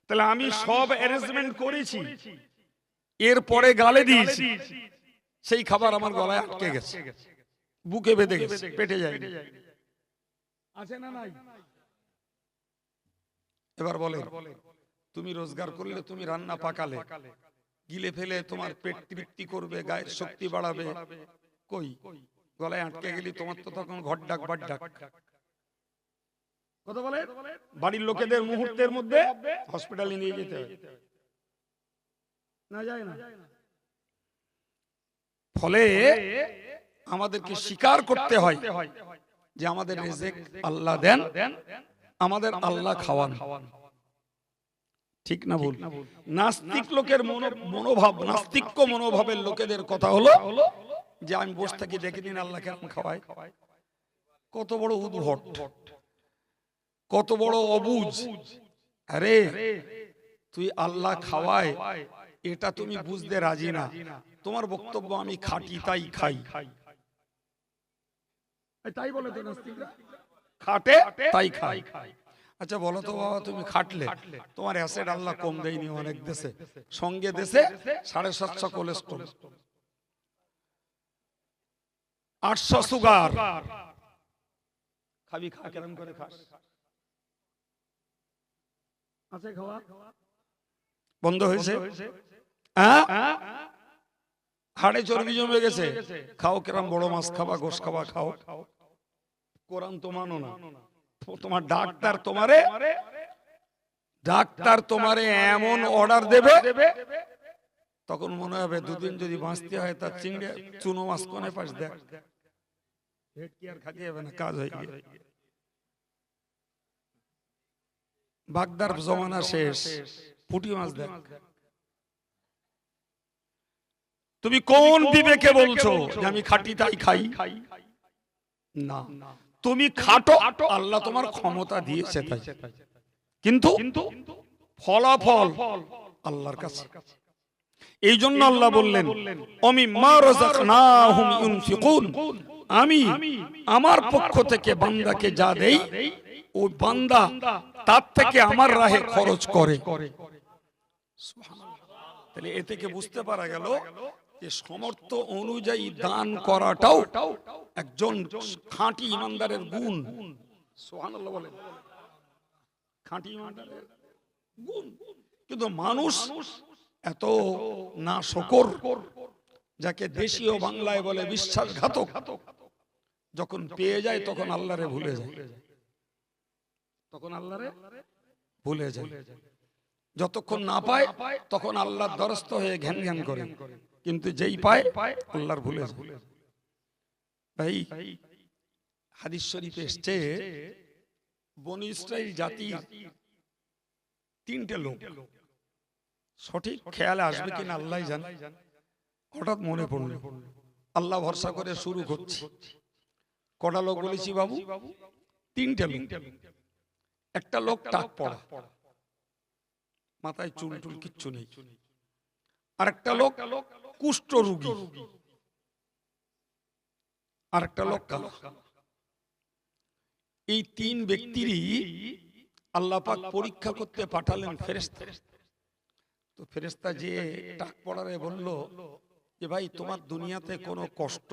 তাহলে আমি সব অ্যারেঞ্জমেন্ট করেছি, এরপরে গালে দিয়েছি, সেই খাবার আমার গলায় আটকে গেছে, বুকে বেঁধে গেছে, পেটে যায়, আছে না নাই? এবার বলে, তুমি রোজগার করলে, তুমি রান্না পাকালে, গিলে ফেলে তোমার পেট তৃপ্তি করবে, গায়ের শক্তি বাড়াবে, কই গলায় আটকে গেলি, তোমার তো তখন ঘর ডাক বাট ডাক। কথা বলে, বাড়ির লোকেদের মুহূর্তের মধ্যে হসপিটালে নিয়ে যেতে হয়, না যায় না? ফলে আমাদেরকে স্বীকার করতে হয় যে আমাদের রিজিক আল্লাহ দেন, আমাদের আল্লাহ খাওয়ান। ঠিক না ভুল? নাস্তিক লোকের মনোভাব, নাস্তিক্য মনোভাবের লোকেদের কথা হলো যে আমি বসে থাকি, দেখে দিন আল্লাহ কেমন খাওয়ায়। কত বড় উদ্ভট, কত বড় অবুঝ। আরে তুই আল্লাহ খাওয়ায়, এটা তুমি বুঝতে রাজি না। তোমার বক্তব্য আমি খাটি তাই খাই, তাই বলে তো নাস্তিকরা, খাটে তাই খাই। আচ্ছা বলো তো বাবা, তুমি খাটলে তোমার অ্যাসিড আল্লাহ কম দেয়নি অনেক দেশে, সঙ্গে দেশে 750 কোলেস্ট্রল, 800 সুগার, খাবি খা, কেমন করে খাস? আছে খাওয়া বন্ধ হয়েছে? হাড়ে চর্বি জমে গেছে, খাও কেরাম বড় মাছ খাবা, গোশ খাবা, খাও। কোরআন তো মানো না, তোমার ডাক্তার তোমারে এমন অর্ডার দেবে, তখন মনে হবে দুদিন যদি বাঁচতে হয় তার চিংড়ি চুনো মাছ কোনে পাশ দেখ, পেট কি আর খাতে হবে না, কাজ হয়ে গিয়ে। বাগদার জমানা শেষ, পুঁটি মাছ দেখ। তুমি কোন বিবেকে বলছো যে আমি খাটি তাই খাই? না, তুমি খাটো, আল্লাহ তোমার ক্ষমতা দিয়েছে তাই, কিন্তু ফলাফল আল্লাহর কাছে। এই জন্য আল্লাহ বললেন, অমিম্মা রাযাকনাহুম ইউনফিকুন, আমি আমার পক্ষ থেকে বান্দাকে যা দেই, ওই বান্দা তার থেকে আমার রাহে খরচ করে। তাহলে এ থেকে বুঝতে পারা গেল যে সমর্থ অনুযায়ী দান করাটাও একজন খাঁটি ইমানদারের গুণ। সুবহানাল্লাহ বলেন, খাঁটি ইমানদারের গুণ। কিন্তু মানুষ এত না শকর, যাকে দেশীয় বাংলায় বলে বিশ্বাসঘাতক, যখন পেয়ে যায় তখন আল্লাহরে ভুলে যায়, তখন আল্লাহরে ভুলে যায়। যতক্ষণ না পায় তখন আল্লাহর দ্বারস্থ হয়ে ঘ্যান ঘ্যান করে, কিন্তু যেই পায় আল্লাহর ভুলে যায়। ভাই, হাদিস শরীফে এসেছে, বনী ইসরাইল জাতির 3টে লোক, সঠিক খেয়ালে আসবে কিনা আল্লাহ জানে, হঠাৎ মনে পড়ল, আল্লাহ ভরসা করে শুরু করছি। কটা লোক বলেছি বাবু? 3টে লোক। একটা লোক টাক পড়া, মাথায় চুল টুল কিচ্ছু নেই। আরেকটা লোক কুষ্ঠ রোগী, আরেকটা লোক কালো। এই 3 ব্যক্তিরই আল্লাহ পাক পরীক্ষা করতে পাঠালেন ফেরেশতা। তো ফেরেশতা যে টাক পড়ারে বলল যে ভাই তোমার দুনিয়াতে কোনো কষ্ট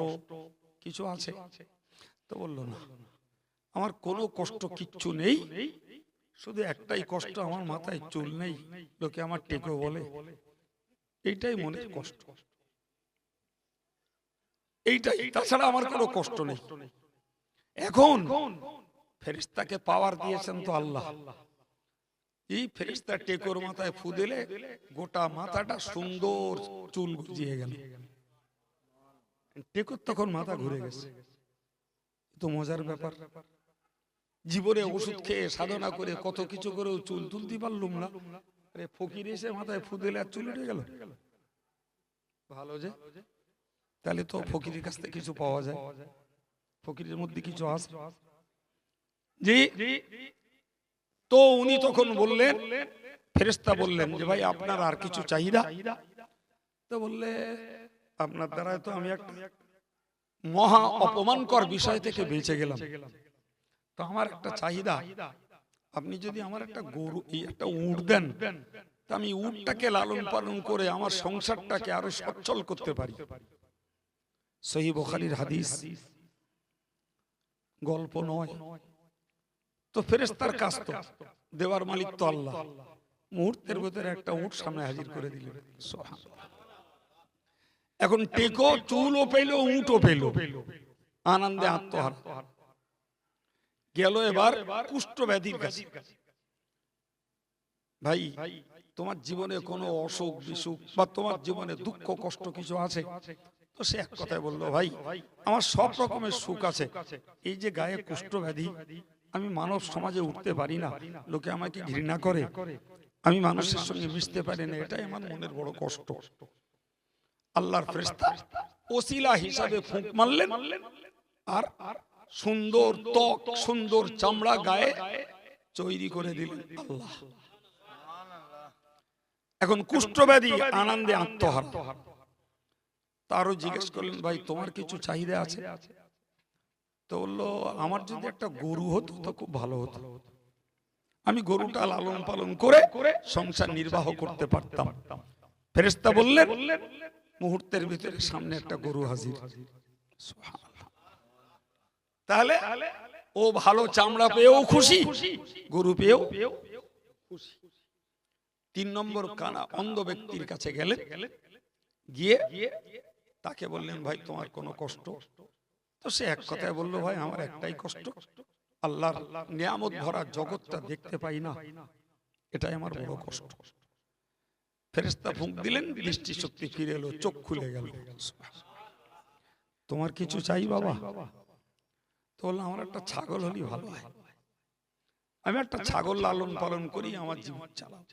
কিছু আছে? তো বলল না, আমার কোনো কষ্ট কিচ্ছু নেই, শুধু একটাই কষ্ট, আমার মাথায় চুল নেই, লোকে আমার টেকো বলে, এইটাই মনের কষ্ট, এইটাই, তাছাড়া আমার কোনো কষ্ট নেই। এখন ফেরেশতাকে পাওয়ার দিয়েছেন তো আল্লাহ, এই ফেরেশতা টেকোর মাথায় ফু দিলে গোটা মাথাটা সুন্দর চুল গজিয়ে গেল। টেকোর তখন মাথা ঘুরে গেছে। তো মজার ব্যাপার, জীবনে ওষুধ খেয়ে সাধনা করে কত কিছু করেও চুল তুলতে পারলুম না, আরে ফকির এসে মাথায় ফু দিলে আর চুল উঠে গেল। ভালো যে, তাহলে তো ফকিরের কাছ থেকে কিছু পাওয়া যায়, ফকিরের মধ্যে কিছু আছে। জি, তো উনি তখন বললেন, ফেরেশতা বললেন যে ভাই আপনার আর কিছু চাহিদা? তো বললে আপনার দ্বারা তো আমি একটা মহা অপমানকর বিষয় থেকে বেঁচে গেলাম, তো আমার একটা চাহিদা, আপনি যদি আমার একটা গরু, একটা উট দেন, তা আমি উটটাকে লালন পালন করে আমার সংসারটাকে আরো সচ্ছল করতে পারি। সহিহ বুখারীর হাদিস, গল্প নয়। তো ফেরেশতার কাজ তো, দেওয়ার মালিক তো আল্লাহ, মুহূর্তের ভিতরে একটা উট সামনে হাজির করে দিলেন। সুবহানাল্লাহ। এখন টেকো চুলও পেল, উটও পেল, আনন্দে আত্মহারা গেল এবার কুষ্ঠ ব্যাধির কাছে। ভাই তোমার জীবনে কোনো অসুখ বিসুখ বা তোমার জীবনে দুঃখ কষ্ট কিছু আছে? তো সে এক কথায় বললো, ভাই আমার সব রকমের সুখ আছে, এই যে গায়ে কুষ্ঠ ব্যাধি, আমি মানব সমাজে উঠতে পারি না, লোকে আমাকে ঘৃণা করে, আমি মানুষের সঙ্গে মিশতে পারি না, এটাই আমার মনের বড় কষ্ট। আল্লাহর ফেরেশতা ওসিলা হিসাবে ফুঁক মারলেন, আর সুন্দর ত্বক, সুন্দর চামড়া গায়ে তৈরি করে দিলেন আল্লাহ। এখন কুষ্ঠব্যাধি আনন্দে আত্মহারা। তারও জিজ্ঞেস করলেন, ভাই তোমার কিছু চাহিদা আছে? তো বললো, আমার যদি একটা গরু হতো তো খুব ভালো হতো, আমি গরুটা লালন পালন করে সংসার নির্বাহ করতে পারতাম। ফেরেশতা বললেন, মুহূর্তের ভিতরে সামনে একটা গরু হাজির। সুবহানাল্লাহ। তাহলে ও ভালো চামড়া পেয়েও খুশি, গরু পেয়েও খুশি। 3 নম্বর কানা অন্ধ ব্যক্তির কাছে গেলেন, গিয়ে তাকে বললেন, ভাই তোমার কোনো কষ্ট? তো সে এক কথায় বললো, ভাই আমার একটাই কষ্ট, আল্লাহর নিয়ামত ভরা জগৎটা দেখতে পাই না, এটাই আমার বড় কষ্ট। ফেরেশতা ফুঁক দিলেন, দৃষ্টি শক্তি ফিরে এলো, চোখ খুলে গেল। তোমার কিছু চাই বাবা? তো বললাম, আমার একটা ছাগল হলেই ভালো হয়, আমি একটা ছাগল লালন পালন করি, আমার জীবন চালাও।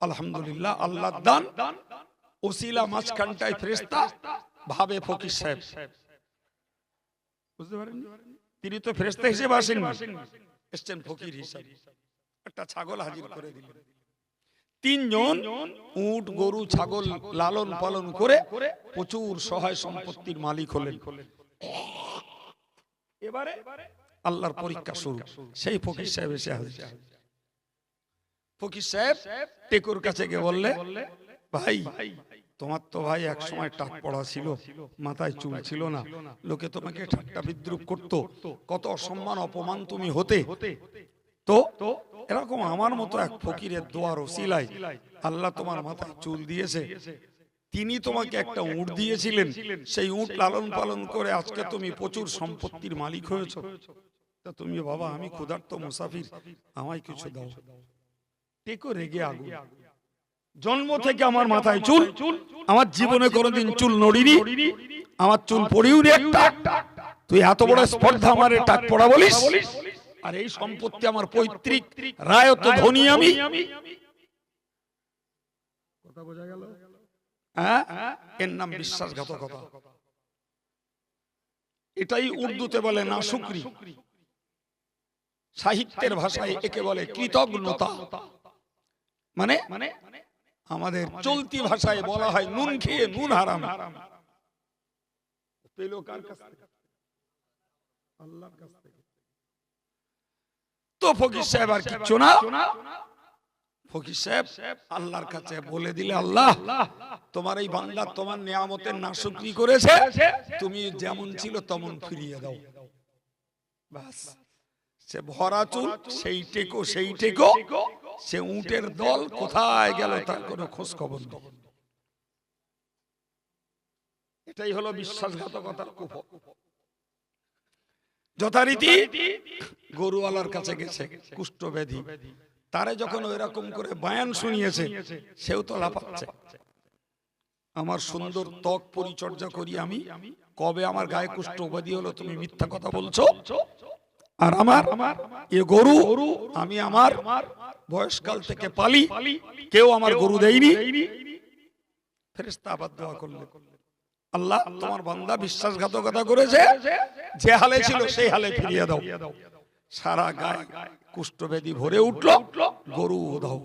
আলহামদুলিল্লাহ, আল্লাহর দান। ওসিলা মাঝখানটায় ফেরেশতা ভাবে ফকির সাহেব, বুঝতে পারেন, তিনি তো ফেরেশতা হিসেবে আসেননি, এসেছেন ফকির হিসেবে। একটা ছাগল হাজির করে দিলেন। 3 জন উট, গরু, ছাগল লালন পালন করে প্রচুর সহায় সম্পত্তির মালিক হলেন। এবারে আল্লাহর পরীক্ষা শুরু। সেই ফকির সাহেব এসে হাজির। ফকির সাহেব টেকুর কাছে গিয়ে বললে, ভাই তোমার তো ভাই এক সময় টাক পড়া ছিল, মাথায় চুল ছিল না, লোকে তোমাকে ঠাট্টা বিদ্রুপ করতো, কত অসম্মান অপমান তুমি হতে, তো এরকম আমার মতো এক ফকিরের দোয়ার ওসিলায় আল্লাহ তোমার মাথায় চুল দিয়েছে, তিনি তোমাকে একটা উট দিয়েছিলেন, সেই উট লালন পালন করে আজকে তুমি প্রচুর সম্পত্তির মালিক হয়েছো, তা তুমি বাবা, আমি ক্ষুধার্ত মুসাফির, আমায় কিছু দাও। টেকো রেগে আগুন, জন্ম থেকে আমার মাথায় চুল, আমার জীবনে কোনোদিন চুল নড়িনি, আমার চুল পড়িও নি একটা, তুই এত বড় স্পর্ধা আমারে টাক পড়া বলিস, আর এই সম্পত্তি আমার পৈতৃক, রায়ত ধনী আমি। কথা বোঝা গেল? এর নাম বিশ্বাসঘাতকতা। এটাই উর্দুতে বলে নাশুকরি, সাহিত্যের ভাষায় একে বলে কৃতজ্ঞতা। মানে আমাদের চলতি ভাষায় বলা হয় নুন খেয়ে নুন হারাম। পেল কার কাছ থেকে? আল্লাহর কাছ থেকে। তো ফকির সাহেব আর কিচ্ছু না, ফকির সাহেব আল্লাহর কাছে বলে দিলে, আল্লাহ তোমার এই বান্দা তোমার নিয়ামতের নাশুকরি করেছে, তুমি যেমন ছিল তেমন ফিরিয়ে দাও। বাস, সে ভরা চুল সেই টেকো, সে উটের দল কোথায় গেল তার কোনো খোঁজ খবর নেই। এটাই হলো বিশ্বাসঘাতকতার কুফল। যথারীতি গরুওয়ালার কাছে গেছে কুষ্ঠব্যাধি, তারে যখন ওইরকম করে বয়ান শুনিয়েছে, সেও তো লাফাচ্ছে, আমার সুন্দর ত্বক পরিচর্যা করি আমি, কবে আমার গায়ে কুষ্ঠব্যাধি হলো, তুমি মিথ্যা কথা বলছো। আর আমার এ গরু আমি আমার বয়সকাল থেকে পালি, কেউ আমার গরু দেয়নি। ফেরেশতা আবার দোয়া করলেন, আল্লাহ তোমার বান্দা বিশ্বাসঘাতকতা করেছে, যে হালে ছিল সেই হালে ফিরিয়ে দাও। সারা গায়ে কুষ্ঠব্যাধি ভরে উঠল, গরু দাও।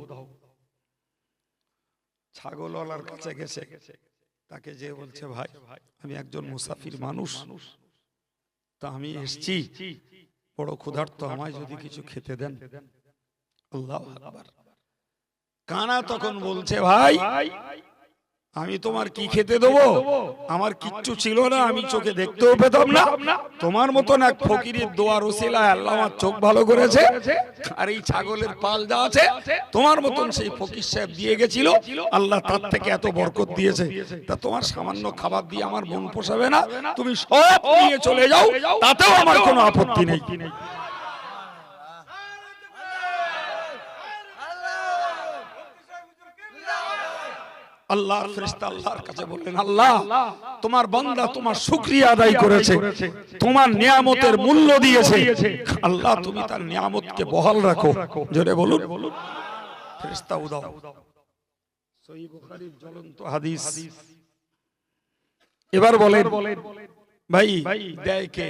ছাগলওয়ালার কাছে গেছে, তাকে যে বলছে, ভাই আমি একজন মুসাফির মানুষ, তা আমি এসছি, বড় ক্ষুধার্ত, আমায় যদি কিছু খেতে দেন। আল্লাহু আকবার। কানা তখন বলছে, ভাই আমি তোমার কি খেতে দেবো, আমার কিচ্ছু ছিল না, আমি চোখে দেখতেও পেতাম না, তোমার মতন এক ফকিরের দোয়ার ওসিলায় আল্লাহ আমার চোখ ভালো করেছে, আর এই ছাগলের পাল যা আছে তোমার মতন সেই ফকির সাহেব দিয়ে গেছিল, আল্লাহ তার থেকে এত বরকত দিয়েছে, তা তোমার সামান্য খাবার দিয়ে আমার মন পোষাবে না, তুমি সব নিয়ে চলে যাও, তাতেও আমার কোনো আপত্তি নেই। আল্লাহর ফেরেশতা আল্লাহর কাছে বললেন, আল্লাহ তোমার বান্দা তোমার শুকরিয়া আদায় করেছে, তোমার নিয়ামতের মূল্য দিয়েছে, আল্লাহ তুমি তার নিয়ামতকে বহাল রাখো। জোরে বলুন, ফেরেশতা উদাও। সহিহ বুখারীর জ্বলন্ত হাদিস। এবার বলেন, ভাই দেয় কে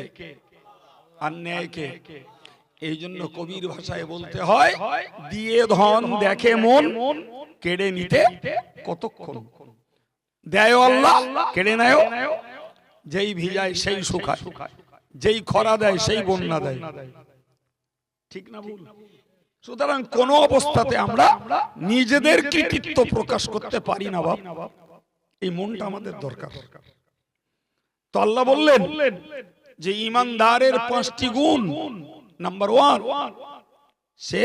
আর নেয় কে? এই জন্য কবির ভাষায় বলতে হয়, দিয়ে ধন দেখে মন, কেড়ে নিতে কতক্ষণ। দেয় আল্লাহ, কেড়ে নেয়, যেই ভিজায় সেই শুকায়, যেই খরা দেয় সেই বন্যা দেয়, ঠিক না ভুল? সুতরাং কোন অবস্থাতে আমরা নিজেদের কৃতিত্ব প্রকাশ করতে পারি না বাপ, এই মনটা আমাদের দরকার। তো আল্লাহ বললেন যে ইমানদারের 5টি গুণ। নাম্বার 1, সে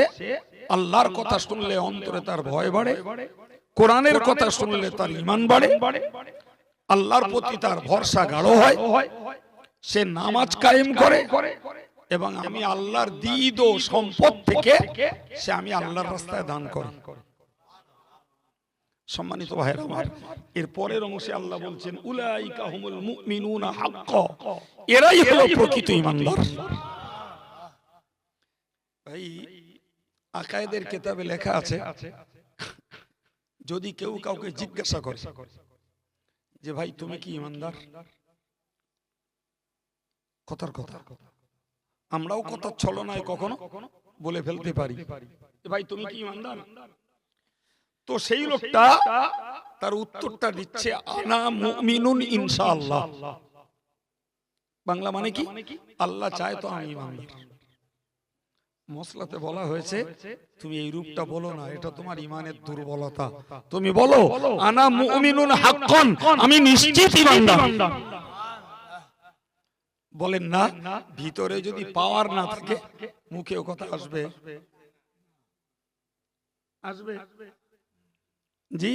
আল্লাহর কথা শুনলে অন্তরে তার ভয় বাড়ে, কোরআনের কথা শুনলে তার ঈমান বাড়ে, আল্লাহর প্রতি তার ভরসা গাঢ় হয়, সে নামাজ কায়েম করে, এবং আমি আল্লাহর দিদ ও সম্পদ থেকে সে আমি আল্লাহর রাস্তায় দান করে। সম্মানিত ভাইরা আমার, এর পরের অংশে আল্লাহ বলছেন, উলাইকা হুমুল মুমিনুনা হাক্কা, এরাই হলো প্রকৃত ঈমানদার। ভাই আকায়েদের কিতাবে লেখা আছে, যদি কেউ কাউকে জিজ্ঞাসা করে যে ভাই তুমি কি ঈমানদার, কথার কথা আমরাও কথা ছলনায় কখনো বলে ফেলতে পারি, ভাই তুমি কি ঈমানদার, তো সেই লোকটা তার উত্তরটা দিচ্ছে, আনা মুমিনুন ইনশাআল্লাহ। বাংলা মানে কি? আল্লাহ চায় তো আমি ঈমানদার। মসলাতে বলা হয়েছে, তুমি এই রূপটা বলো না, এটা তোমার ঈমানের দুর্বলতা, তুমি বলো আনা মুমিনুন হাক্কান, আমি নিশ্চিত ঈমানদার। বলেন না, ভিতরে যদি পাওয়ার না থাকে মুখেও কথা আসবে, আসবে। জি,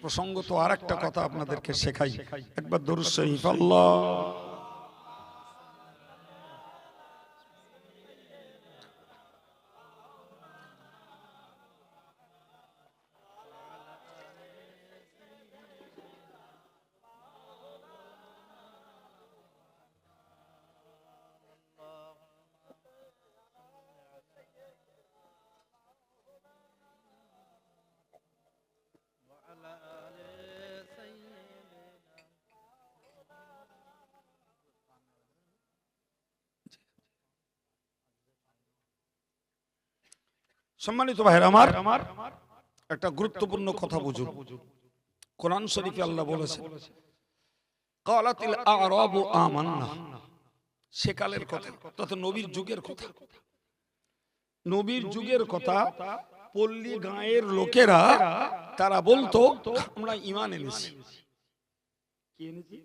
প্রসঙ্গত আরেকটা কথা আপনাদেরকে শেখাই, একবার দরুদ শরীফ আল্লাহ। সম্মানিত ভাইরা আমার, একটা গুরুত্বপূর্ণ কথা বুঝুন। কোরআন শরীফে আল্লাহ বলেছেন, ক্বালাতিল আ'রাবু আমান্না, সেকালের কথা, তথা নবীর যুগের কথা। নবীর যুগের কথা পল্লী গাঁয়ের লোকেরা তারা বলতো আমরা ঈমান এনেছি। কি এনেছি?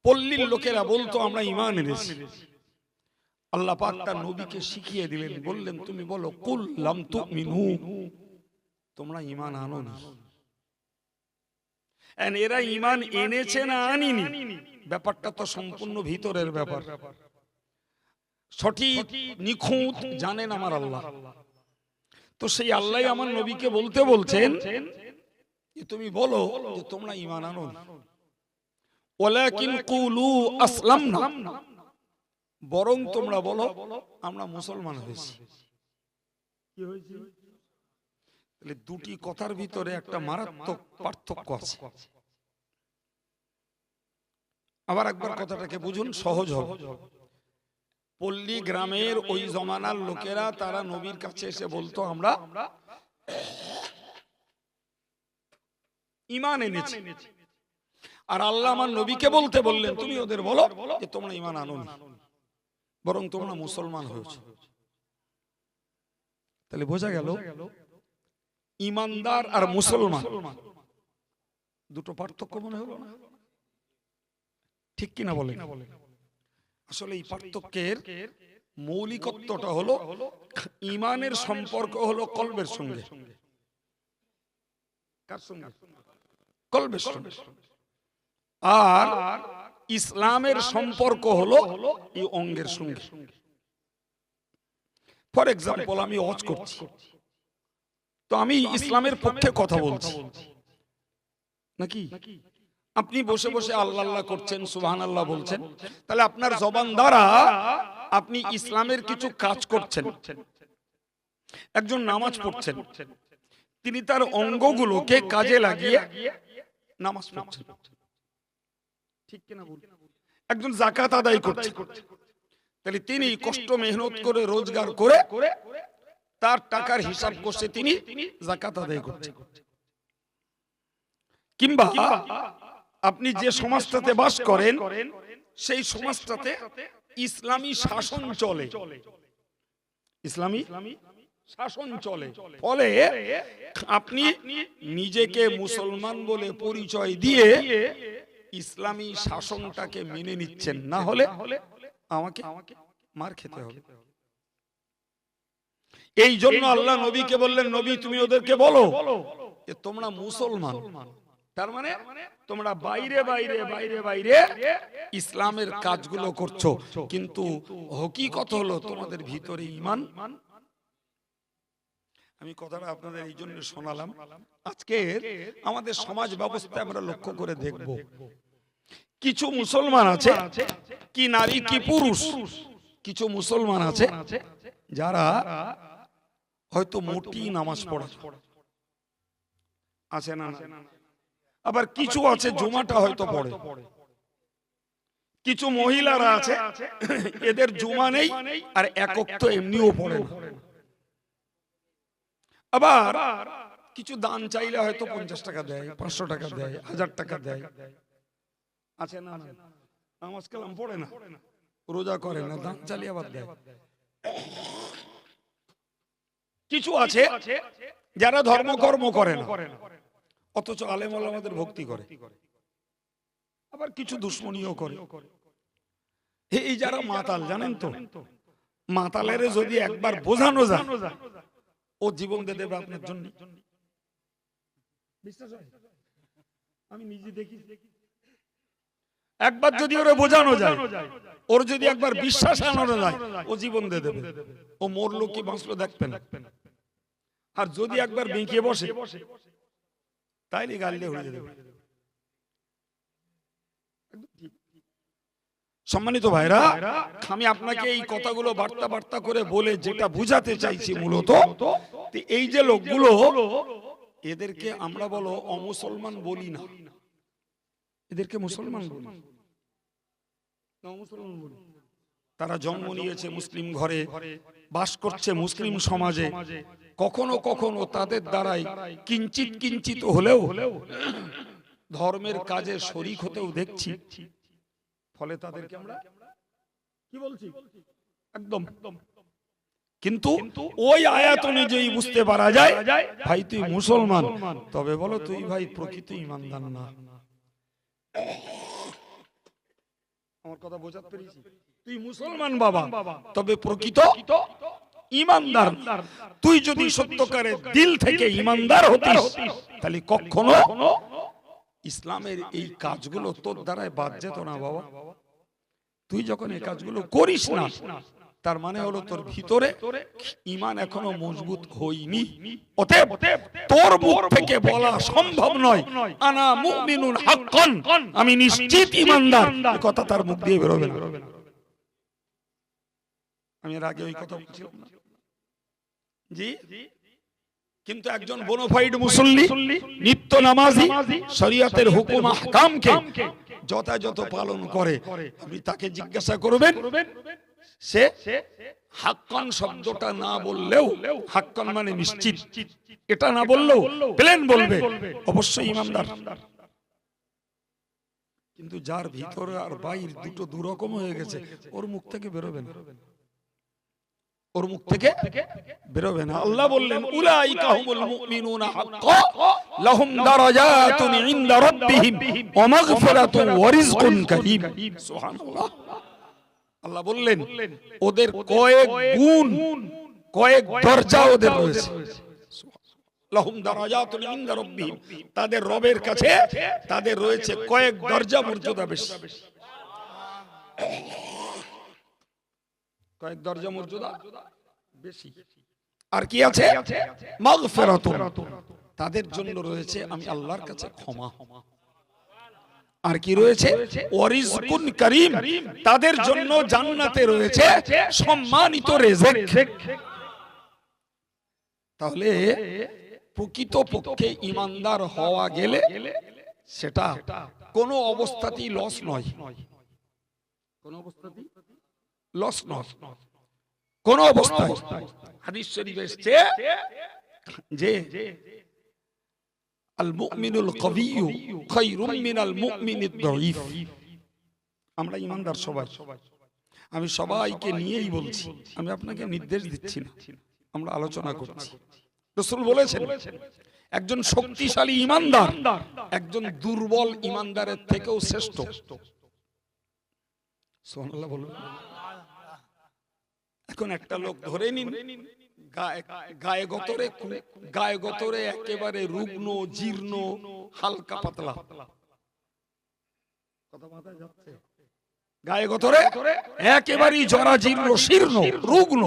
পল্লীর লোকেরা বলতো আমরা ঈমান এনেছি। আল্লাহ পাক তার নবীকে শিখিয়ে দিলেন, বললেন তুমি বলো কুল লাম তুমিনু, তোমরা ঈমান আনোনি। এরা ঈমান এনেছে না আনিনি, ব্যাপারটা তো সম্পূর্ণ ভিতরের ব্যাপার। সঠিক নিখুঁত জানেন আমার আল্লাহ। তো সেই আল্লাহ আমার নবীকে বলতে বলছেন তুমি বলো যে তোমরা ঈমান আনো, ওয়ালাকিন কুলু আসলামনা, বরং তোমরা বলো আমরা মুসলমান হয়েছি। কি হয়েছে? তাহলে দুটি কথার ভিতরে একটা মারাত্মক পার্থক্য আছে। আবার একবার কথাটাকে বুঝুন, সহজ হবে। পল্লী গ্রামের ওই জমানার লোকেরা তারা নবীর কাছে এসে বলতো আমরা ঈমান এনেছি। আর আল্লাহ আমার নবীকে বলতে বললেন তুমি ওদের বলো যে তোমরা ঈমান আনোনি, বরং তোমরা মুসলমান হয়েছো। তাহলে বোঝা গেল ঈমানদার আর মুসলমান দুটো পার্থক্য মনে হলো না? ঠিক কিনা বলেন? আসলে এই পার্থক্যের মৌলিকত্বটা হলো ঈমানের সম্পর্ক হলো কলবের সঙ্গে। কার সঙ্গে? কলবের সঙ্গে। আর ইসলামের সম্পর্ক হলো এই অঙ্গের সঙ্গে। ফর এক্সাম্পল আমি হজ করছি, তো আমি ইসলামের পক্ষে কথা বলছি নাকি? আপনি বসে বসে আল্লাহ আল্লাহ করছেন, সুবহানাল্লাহ বলছেন, তাহলে আপনার জবান দ্বারা আপনি ইসলামের কিছু কাজ করছেন। একজন নামাজ পড়ছেন, তিনি তার অঙ্গগুলোকে কাজে লাগিয়ে নামাজ পড়ছেন, ঠিক কিনা বলুন? একজন যাকাত আদায় করছে, তাহলে তিনি কষ্ট মেহনত করে রোজগার করে তার টাকার হিসাব করছে, তিনি যাকাত আদায় করছেন। কিংবা আপনি যে সমাজটাতে বাস করেন সেই সমাজটাতে ইসলামী শাসন চলে, ইসলামী শাসন চলে, ফলে আপনি নিজেকে মুসলমান বলে পরিচয় দিয়ে ইসলামী শাসনটাকে মেনে নিচ্ছেন, না হলে আমাকে মার খেতে হবে। এই জন্য আল্লাহ নবীকে বললেন নবী তুমি ওদেরকে বলো যে তোমরা মুসলমান। তার মানে তোমরা বাইরে বাইরে বাইরে বাইরে ইসলামের কাজগুলো করছো, কিন্তু হকিকত হলো তোমাদের ভিতরে ঈমান। আমি কথাটা আপনাদের এই জন্য শোনালাম, আজকে আমাদের সমাজ ব্যবস্থা আমরা লক্ষ্য করে দেখব, কিছু মুসলমান আছে, কি নারী কি পুরুষ, কিছু মুসলমান আছে যারা হয়তো মোটি নামাজ পড়ে, আছে না? আবার কিছু আছে জুমাটা হয়তো পড়ে। কিছু মহিলারা আছে এদের জুমা নেই আর একক তো এমনিও পড়ে না। আবার কিছু দান চাইলে হয়তো 50 টাকা দেয়, 500 টাকা দেয়, 1000 টাকা দেয়, আছে না? নামাজ কালাম পড়ে না, রোজা করে না, দান চালিয়ে আবার দেয়। কিছু আছে যারা ধর্মকর্ম করে না, অথচ আলেম ওলামাদের ভক্তি করে। আবার কিছু দুশ্মনীও করে। এই যারা মাতাল, জানেন তো, মাতালের যদি একবার বোঝানো যায় ও জীবন দিয়ে দেবে আপনার জন্য। বিশ্বাস হয়? আমি নিজে দেখি, একবার যদি ওরে বোঝানো যায়, ওর যদি একবার বিশ্বাস আনানো যায়, ও জীবন দিয়ে দেবে। ও মরলো কি বাঁচলো দেখবেন। আর যদি একবার বেঁকে বসে তাইলে গালিলে হয়ে যাবে। সম্মানিত ভাইরা, আমি আপনাকে এই কথাগুলো বার্তা বার্তা করে বলে যেটা বুঝাতে চাইছি মূলত, এই যে লোকগুলো, এদেরকে আমরা বলো অমুসলমান বলি না, এদেরকে মুসলমান বলি। তারা জন্ম নিয়েছে মুসলিম ঘরে, বাস করছে মুসলিম সমাজে, কখনো কখনো তাদের দ্বারাই কিঞ্চিত কিঞ্চিত হলেও ধর্মের কাজে শরীক হতেও দেখছি। ফলে তাদেরকে আমরা কি বলছি? একদম কিন্তু ওই আয়াত অনুযায়ী বুঝতে পারা যায় ভাই তুই মুসলমান, তবে বলো তুই ভাই প্রকৃত ঈমানদার না। আমার কথা বোঝাতে পেরেছি? তুই মুসলমান বাবা, তবে প্রকৃত ঈমানদার। তুই যদি সত্যকারের দিল থেকে ঈমানদার হতিস, তাহলে কখনো ইসলামের এই কাজগুলো তোর দ্বারাই বাদ যেত না বাবা। তুই যখন এই কাজগুলো করিস না, তার মানে হলো তোর ভিতরে ঈমান এখনো মজবুত হয়নি। অতএব তোর মুখ থেকে বলা সম্ভব নয় আনা মুমিনুন হাক্কান, আমি নিশ্চিত ঈমানদার, এই কথা তার মুখ দিয়ে বেরোবে না। আমি এর আগে ওই কথা বলছিলাম না জি? কিন্তু একজন বোনাফাইড মুসল্লি, নিত্য নামাজি, শরীয়তের হুকুম আহকামকে যথাযথ পালন করে, আপনি তাকে জিজ্ঞাসা করবেন, সে হাক্কান শব্দটা না বললেও, হাক্কান মানে নিশ্চিত, এটা না বললেও প্লেন বলবে অবশ্যই ঈমানদার। কিন্তু যার ভিতরে আর বাইর দুটো দুরকম হয়ে গেছে, ওর মুখ থেকে বেরোবে না, ওর মুখ থেকে বেরোবে না। আল্লাহ বললেন উলাইকা হুমুল মুমিনুনা হাক্কা লাহুম দারাজাতুন ইনদা রাব্বিহিম ওয়া মাগফিরাতুন ওয়া রিজকুন কারীম। সুবহানাল্লাহ। আল্লাহ বললেন ওদের কয়েক গুণ, কয়েক দরজা ওদের রয়েছে। লাহুম দারাজাতুন ইনদা রাব্বিহিম, তাদের রবের কাছে তাদের রয়েছে কয়েক দরজা, মর্যাদা বেশি। কয়েক দরজা মর্যাদা বেশি। আর কি আছে? মাগফিরাতুন, তাদের জন্য রয়েছে আমি আল্লাহর কাছে ক্ষমা। আর কি রয়েছে? ওয়ারিজকুন কারীম, তাদের জন্য জান্নাতে রয়েছে সম্মানিত রিজিক। তাহলে প্রকৃতপক্ষে ঈমানদার হওয়া গেলে সেটা কোনো অবস্থাতেই লস নয়, কোনো অবস্থাতেই লস নয়, কোন অবস্থায়। হাদিস শরীফে এসেছে যে আল মুমিনুল কাবিয়্যু খায়রুম মিনাল মুমিনিদ দাঈফ। আমরা ঈমানদার সবাই, আমি সবাইকে নিয়েই বলছি, আমি আপনাকে নির্দেশ দিচ্ছি না, আমরা আলোচনা করছি। রাসূল বলেছেন একজন শক্তিশালী ঈমানদার একজন দুর্বল ঈমানদারের থেকেও শ্রেষ্ঠ। সুবহানাল্লাহ বলুন। এখন একটা লোক ধরে নিন গায়ে গতরে একেবারে রুগ্ন, জীর্ণ, হালকা পাতলা, কথা মাথায় যাচ্ছে? গায়ে গতরে একেবারে জরা জীর্ণ, শীর্ণ, রুগ্ন,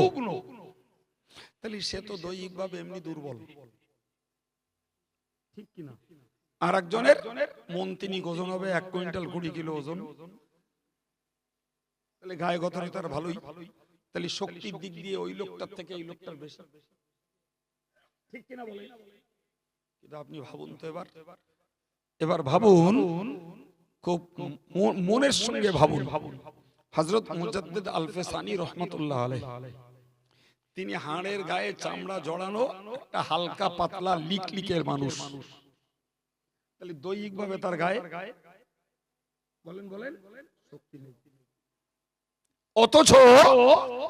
তাহলে সে তো দৈহিকভাবে এমনি দুর্বল, ঠিক কিনা? আর একজনের মন তিনি ওজন হবে 1 কুইন্টাল 20 কিলো ওজন, তাহলে গায়ে গতরে তার ভালোই, তাহলে শক্তির দিক দিয়ে ওই লোকটার থেকে এই লোকটার বেশি, ঠিক কিনা বলেন? কিন্তু আপনি ভাবুন তো, এবার ভাবুন, খুব মনের সঙ্গে ভাবুন। হযরত মুজাদ্দিদ আল-ফিসানি রাহমাতুল্লাহ আলাইহি, তিনি হাড়ের গায়ে চামড়া জড়ানো একটা হালকা পাতলা লিকলিকের মানুষ, তাহলে দৈহিকভাবে তার গায়ে বলেন শক্তি নেই, অথচ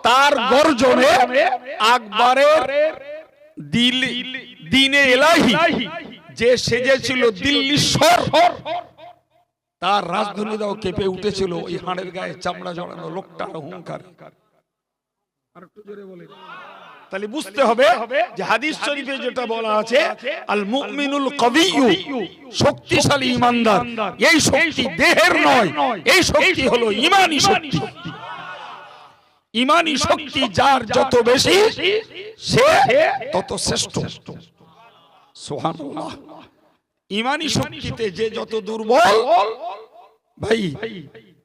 তার গর্জনে আকবরের দিনে এলাহি যে সেজেছিল দিল্লীশ্বর, তার রাজধানীটাও কেঁপে উঠেছিল ওই হাড়ের গায়ে চামড়া জড়ানো লোকটার অহংকার। আরেকটু জোরে বলেন। তাহলে বুঝতে হবে যে হাদিস শরীফে যেটা বলা আছে আল মুমিনুল কাবিয়্যু, শক্তিশালী ঈমানদার, এই শক্তি দেহের নয়, এই শক্তি হলো ঈমানি শক্তি। ঈমানি শক্তি যার যত বেশি সে তত শ্রেষ্ঠ। সুবহানাল্লাহ। ঈমানি শক্তিতে যে যত দুর্বল ভাই,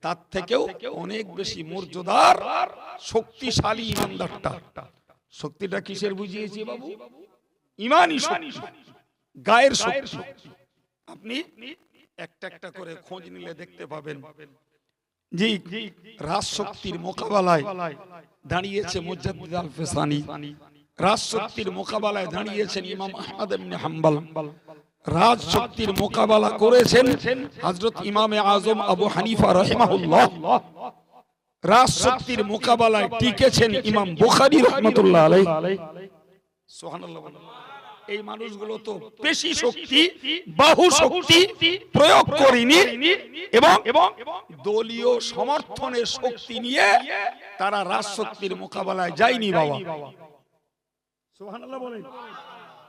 তার থেকেও অনেক বেশি মর্যাদার শক্তিশালী ঈমানদারটা। শক্তিটা কিসের বুঝিয়েছি বাবু? ঈমানি শক্তি, গায়ের শক্তি। আপনি একটা একটা করে খোঁজ নিলে দেখতে পাবেন জি, রাজশক্তির মোকাবেলায় দাঁড়িয়েছে মুজাদ্দিদ আল-ফিসানি, রাজশক্তির মোকাবেলায় দাঁড়িয়েছেন ইমাম আহমদ ইবনে হাম্বল, রাজশক্তির মোকাবেলা করেছেন হযরত ইমামে আজম আবু হানিফা রাহিমাহুল্লাহ, রাজশক্তির মোকাবেলায় টিকেছেন ইমাম বুখারী রাহমাতুল্লাহ আলাইহি। সুবহানাল্লাহ। এই মানুষগুলো তো পেশি শক্তি, বাহু শক্তি প্রয়োগ করেনি এবং দলীয় সমর্থনের শক্তি নিয়ে তারা রাজশক্তির মোকাবেলায় যায়নি বাবা। সুবহানাল্লাহ বলেন।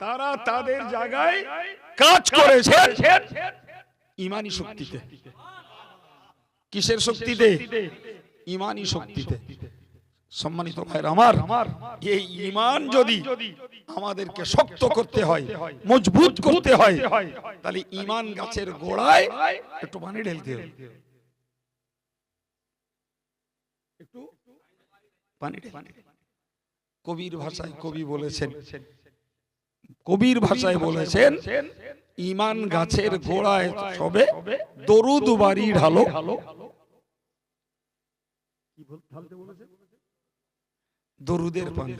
তারা তাদের জায়গায় কাজ করেছেন ঈমানি শক্তিতে। কিসের শক্তিতে? ঈমানি শক্তিতে। সম্মানিত ভাইরা আমার, এই ঈমান যদি আমাদেরকে শক্ত করতে হয়, মজবুত করতে হয়, তাহলে ঈমান গাছের গোড়ায় একটু পানি ঢেলতে হবে। একটু পানি ঢেলতে। কবির ভাষায় কবি বলেছেন, কবির ভাষায় বলেছেন, ঈমান গাছের গোড়ায় সবে দরুদ বাড়ি ঢালো। কি ঢালতে বলেছেন? দরুদের পানি।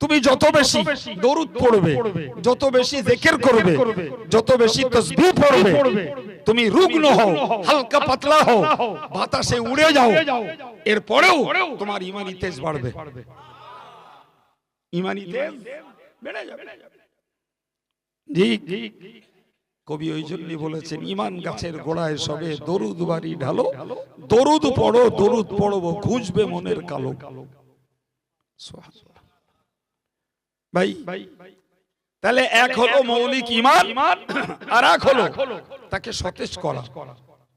তুমি যত বেশি দরুদ পড়বে, যত বেশি জিকির করবে, যত বেশি তাসবিহ পড়বে, তুমি রুগ্ন হও, হালকা পাতলা হও, বাতাসে উড়ে যাও, এরপরেও তোমার ঈমানি তেজ বাড়বে। ঈমানি তেজ বেড়ে যাবে। জি, কবি ওই জন্যই বলেছেন, ঈমান গাছের গোড়ায় সবে দরুদ বাড়ি ঢালো, দরুদ পড়ো, দরুদ পড়বো, খুঁজবে মনের কালো। ভাই, তাহলে এক হলো মৌলিক ঈমান, আর এক হলো তাকে সতেজ করা,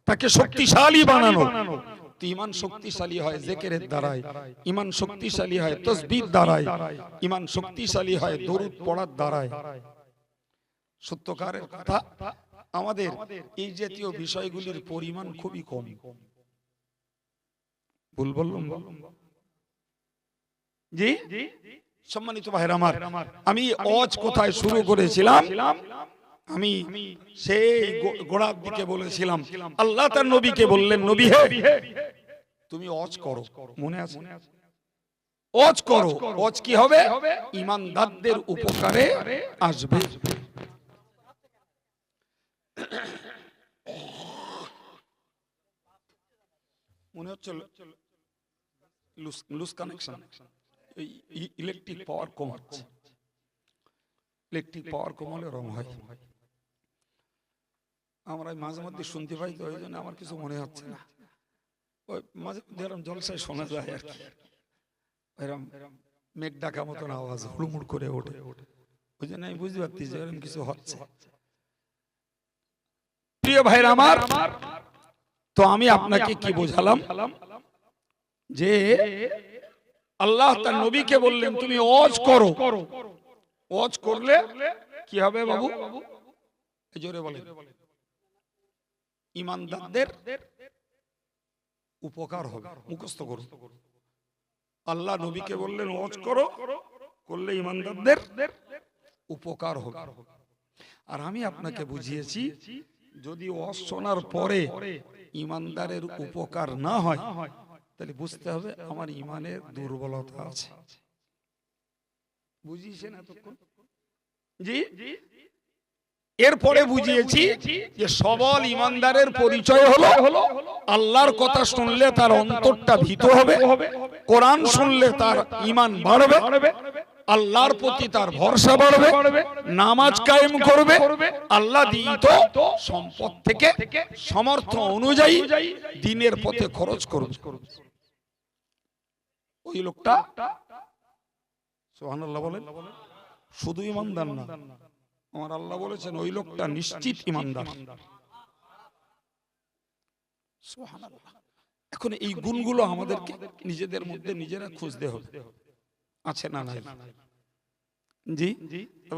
তাকে শক্তিশালী বানানো। ঈমান শক্তিশালী হয় জিকিরের দ্বারাই, ঈমান শক্তিশালী হয় তাসবিহ দ্বারাই, ঈমান শক্তিশালী হয় দরুদ পড়ার দ্বারাই। সত্যকারের কথা, আমাদের এই জাতীয় বিষয়গুলির পরিমাণ খুবই কম। ভুল বললাম? জি, সম্মানিত ভাইরা আমার, আমি ওয়াজ কোথায় শুরু করেছিলাম? আমি সেই গোড়ার দিকে বলেছিলাম, আল্লাহ তার নবীকে বললেন, নবী হে, তুমি ওয়াজ করো। মনে আছে? ওয়াজ করো। ওয়াজ কি হবে? ঈমানদারদের উপকারে আসবে। মনে হচ্ছে লুজ কানেকশন, ইলেকট্রিক পাওয়ার কমাচ্ছে। ইলেকট্রিক পাওয়ার কমালে রং হয়। আমরা মাঝে মধ্যে শুনতে পাই, তো ওই জন্য আমার কিছু মনে হচ্ছে না। ওই মাঝে মধ্যে এরকম জলসায় শোনা যায় আর কি, এরকম মেঘ ডাকা মতন আওয়াজ হুড়মুড় করে ওঠে। ওই জন্য আমি বুঝতে পারছি যে এরকম কিছু হচ্ছে। প্রিয় ভাইরা আমার, তো আমি আপনাকে কি বোঝালাম যে আল্লাহ তার নবীকে বললেন, তুমি ওয়াজ করো। ওয়াজ করলে কি হবে বাবু? জোরে বলেন। ঈমানদারদের উপকার হবে। মুখস্থ করো। আল্লাহ নবীকে বললেন ওয়াজ করো, করলে ঈমানদারদের উপকার হবে। আর আমি আপনাকে বুঝিয়েছি, যদি ওয়াজ শোনার পরে ঈমানদারের উপকার না হয়, তাহলে বুঝতে হবে আমার ঈমানের দুর্বলতা আছে। বুঝিয়েছেন এতক্ষণ? জি, এরপরে বুঝিয়েছি যে সবল ঈমানদারের পরিচয় হলো আল্লাহর কথা শুনলে তার অন্তরটা ভীত হবে, কোরআন শুনলে তার ঈমান বাড়বে, আল্লাহর প্রতি তার ভরসা বাড়বে, নামাজ কায়েম করবে, আল্লাহ দিত সম্পদ থেকে সামর্থ্য অনুযায়ী দ্বীনের পথে খরচ করবে। ওই লোকটা, সুবহানাল্লাহ বলেন, শুধু ঈমানদার না, আমার আল্লাহ বলেছেন ওই লোকটা নিশ্চিত ঈমানদার। সুবহানাল্লাহ। এখন এই গুণগুলো আমাদেরকে নিজেদের মধ্যে নিজেরা খুঁজতে হবে, আছে না নাই? জি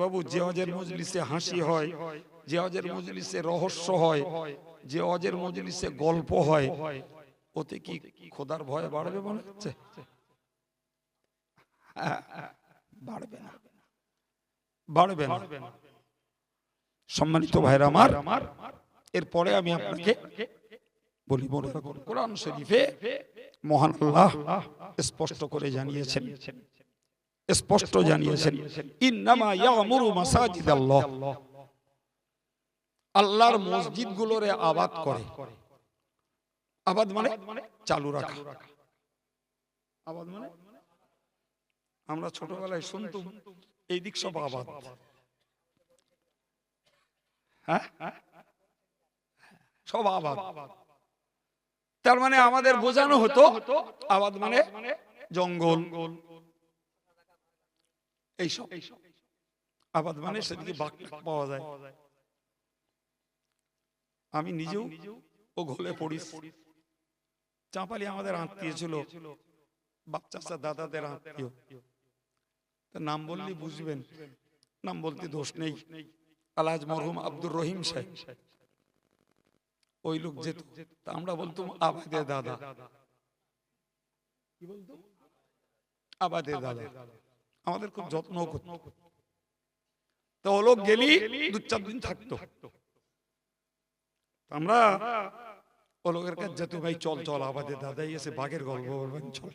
বাবু, যে ওয়াজের মজলিসে হাসি হয়, যে ওয়াজের মজলিসে রহস্য হয়, যে ওয়াজের মজলিসে গল্প হয়, ওতে কি খোদার ভয় বাড়বে মনে হচ্ছে? বাড়বে না, বাড়বে না। সম্মানিত ভাইরা আমার, এরপরে আমি আপনাকে বলি, মনে রাখুন কোরআন শরীফে মহান আল্লাহ স্পষ্ট করে জানিয়েছেন, স্পষ্ট জানিয়েছেন, ইন্নামা ইয়ামুরু মাসাজিদাল্লাহ, আল্লাহর মসজিদগুলোরে আবাদ করে। আবাদ মানে চালু রাখা, আবাদ মানে আমরা ছোটবেলায় শুনতাম এই দিক সব আবাদ, হ্যাঁ সব আবাদ। তার মানে আমাদের বোঝানো হতো আবাদ মানে জঙ্গল, এইসব আবাদ মানে সেদিকে বাঘ পাওয়া যায়। আমি নিজেও ও ঘোলে পড়িস। চাঁপালি আমাদের আত্মীয় ছিল, বাচ্চা দাদাদের আত্মীয়। নাম বললেই বুঝবেন, নাম বলতে দোষ নেই। আলহাজ মরহুম আব্দুর রহিম সাহেব, ওই লোক যেত, আমরা বলতাম আবাদে দাদা। কি বলতো? আবাদে দাদা। আমাদের খুব যত্ন করত। তো ও লোক গেলি 2-4 দিন থাকতো। আমরা ও লোকের কাছে যেত, ভাই চল চল আবাদে দাদাই এসে বাঘের গল্প বলবেন, চল।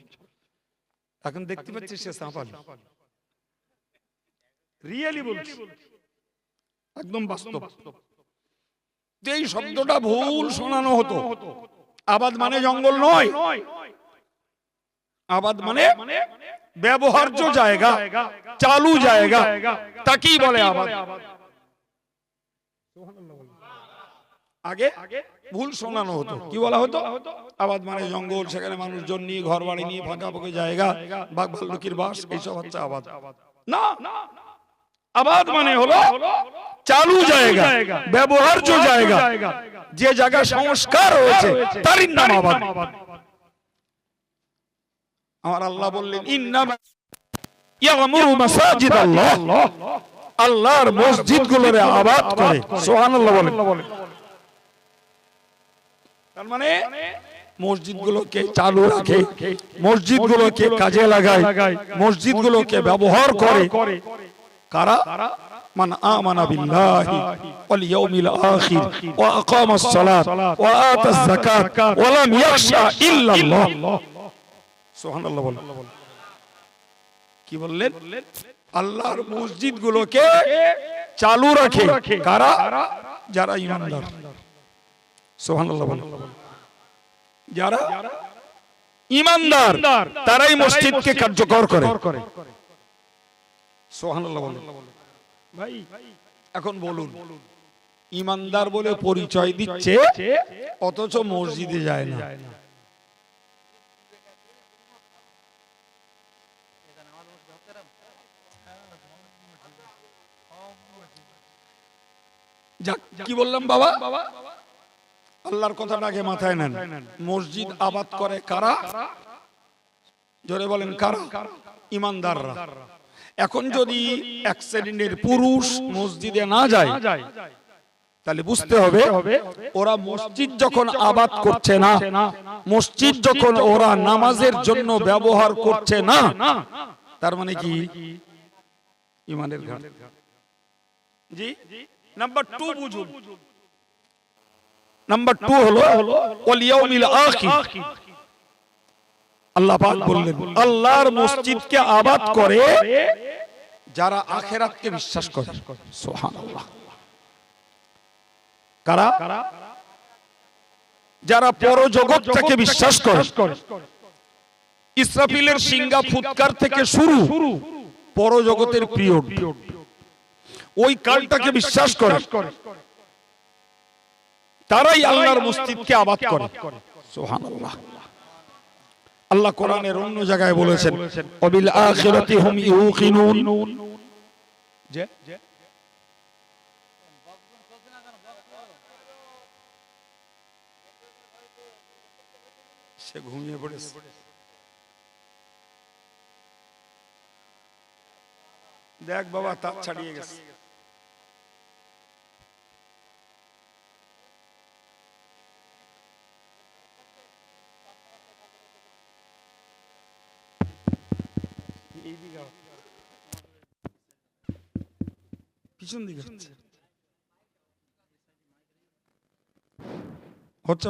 এখন দেখতে পাচ্ছি সে চাঁপালি, রিয়েলি বলছি, একদম বাস্তব। এই শব্দটা ভুল শোনানো হতো। আবাদ মানে জঙ্গল নয়, আবাদ মানে ব্যবহার্য জায়গা, চালু জায়গা, তাকেই বলে আবাদ। আগে ভুল শোনানো হতো, কি বলা হতো? আবাদ মানে জঙ্গল, সেখানে মানুষজন নিয়ে ঘর বাড়ি নিয়ে ফাঁকা ফাঁকা জায়গা, বাঘ ভাল্লুকির বাস, এইসব হচ্ছে আবাদ। না, আবাদ মানে হলো চালু জায়গা, ব্যবহার্য জায়গা, যে জায়গা সংস্কার হয়েছে তারই নাম আবাদ। আমার আল্লাহ বললেন ইন্নামা ইয়ামুরু মাসাজিদাল্লাহ, আল্লাহর মসজিদগুলোরে আবাদ করে। সুবহানাল্লাহ বলেন। তার মানে মসজিদগুলোকে চালু রাখে, মসজিদগুলোকে কাজে লাগায়, মসজিদগুলোকে ব্যবহার করে কারা? মান আমানা বিল্লাহি ওয়াল ইয়াউমিল আখির ওয়া আকামাস সালাত ওয়া আতাজ যাকাত ওয়া লাম ইয়াখশা ইল্লাল্লাহ। সুবহানাল্লাহ বলেন। কি বললেন? আল্লাহর মসজিদগুলোকে চালু রাখে কারা? যারা ঈমানদার। সুবহানাল্লাহ বলেন। যারা ঈমানদার তারাই মসজিদকে কার্যকর করে। সুবহানাল্লাহ বলেন। ভাই এখন বলুন, ঈমানদার বলে পরিচয় দিচ্ছে অথচ মসজিদে যায় না। কি বললাম বাবা? আল্লাহর কথাটাকে মাথায় নেন। মসজিদ আবাদ করে কারা? জোরে বলেন কারা? ঈমানদাররা। এখন যদি এক শ্রেণীর পুরুষ মসজিদে না যায় তাহলে বুঝতে হবে ওরা মসজিদ যখন আবাদ করছে না, মসজিদ যখন ওরা নামাজের জন্য ব্যবহার করছে না, তার মানে কি? ঈমানের ঘাটতি। জি, নাম্বার 2 বুঝুন। নাম্বার 2 হলো ওয়াল ইয়াউমিল আখির। আল্লাহ পাক বললেন আল্লাহর মসজিদকে আবাদ করে যারা আখিরাতকে বিশ্বাস করে। সুবহানাল্লাহ। কারা? যারা পরজগৎটাকে বিশ্বাস করে। ইসরাফিলের সিংহা ফুৎকার থেকে শুরু পরজগতের পিরিয়ড, ওই কালটাকে বিশ্বাস করে, তারাই আল্লাহর মসজিদকে আবাদ করে। সুবহানাল্লাহ। আল্লাহ কোরআনের অন্য জায়গায় বলেছেন ওয়াবিল আখিরাতি হুম ইউকিনুন। যে সে ঘুমিয়ে পড়েছে। দেখ বাবা, তার ছাড়িয়ে গেছে। পিছন দিকে হচ্ছে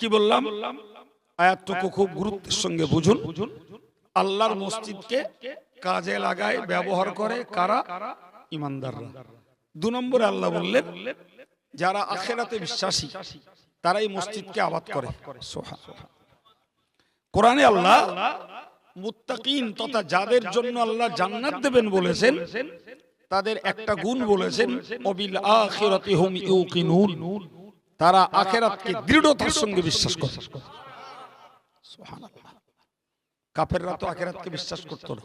কি বললাম? আয়াতটুকু খুব গুরুত্বের সঙ্গে বুঝুন। আল্লাহর মসজিদকে কাজে লাগায়, ব্যবহার করে কারা? ঈমানদাররা। 2 নম্বরে আল্লাহ বললেন যারা আখিরাতে বিশ্বাসী তারাই মসজিদকে আবাদ করে। সুবহানাল্লাহ। কোরআনে আল্লাহ মুত্তাকিন তথা যাদের জন্য আল্লাহ জান্নাত দেবেন বলেছেন তাদের একটা গুণ বলেছেন ওয়াবিল আখিরাতি হুম ইউকিনুন, তারা আখিরাতকে দৃঢ়তার সঙ্গে বিশ্বাস করে। সুবহানাল্লাহ। কাফেররা তো আখিরাতকে বিশ্বাস করত না,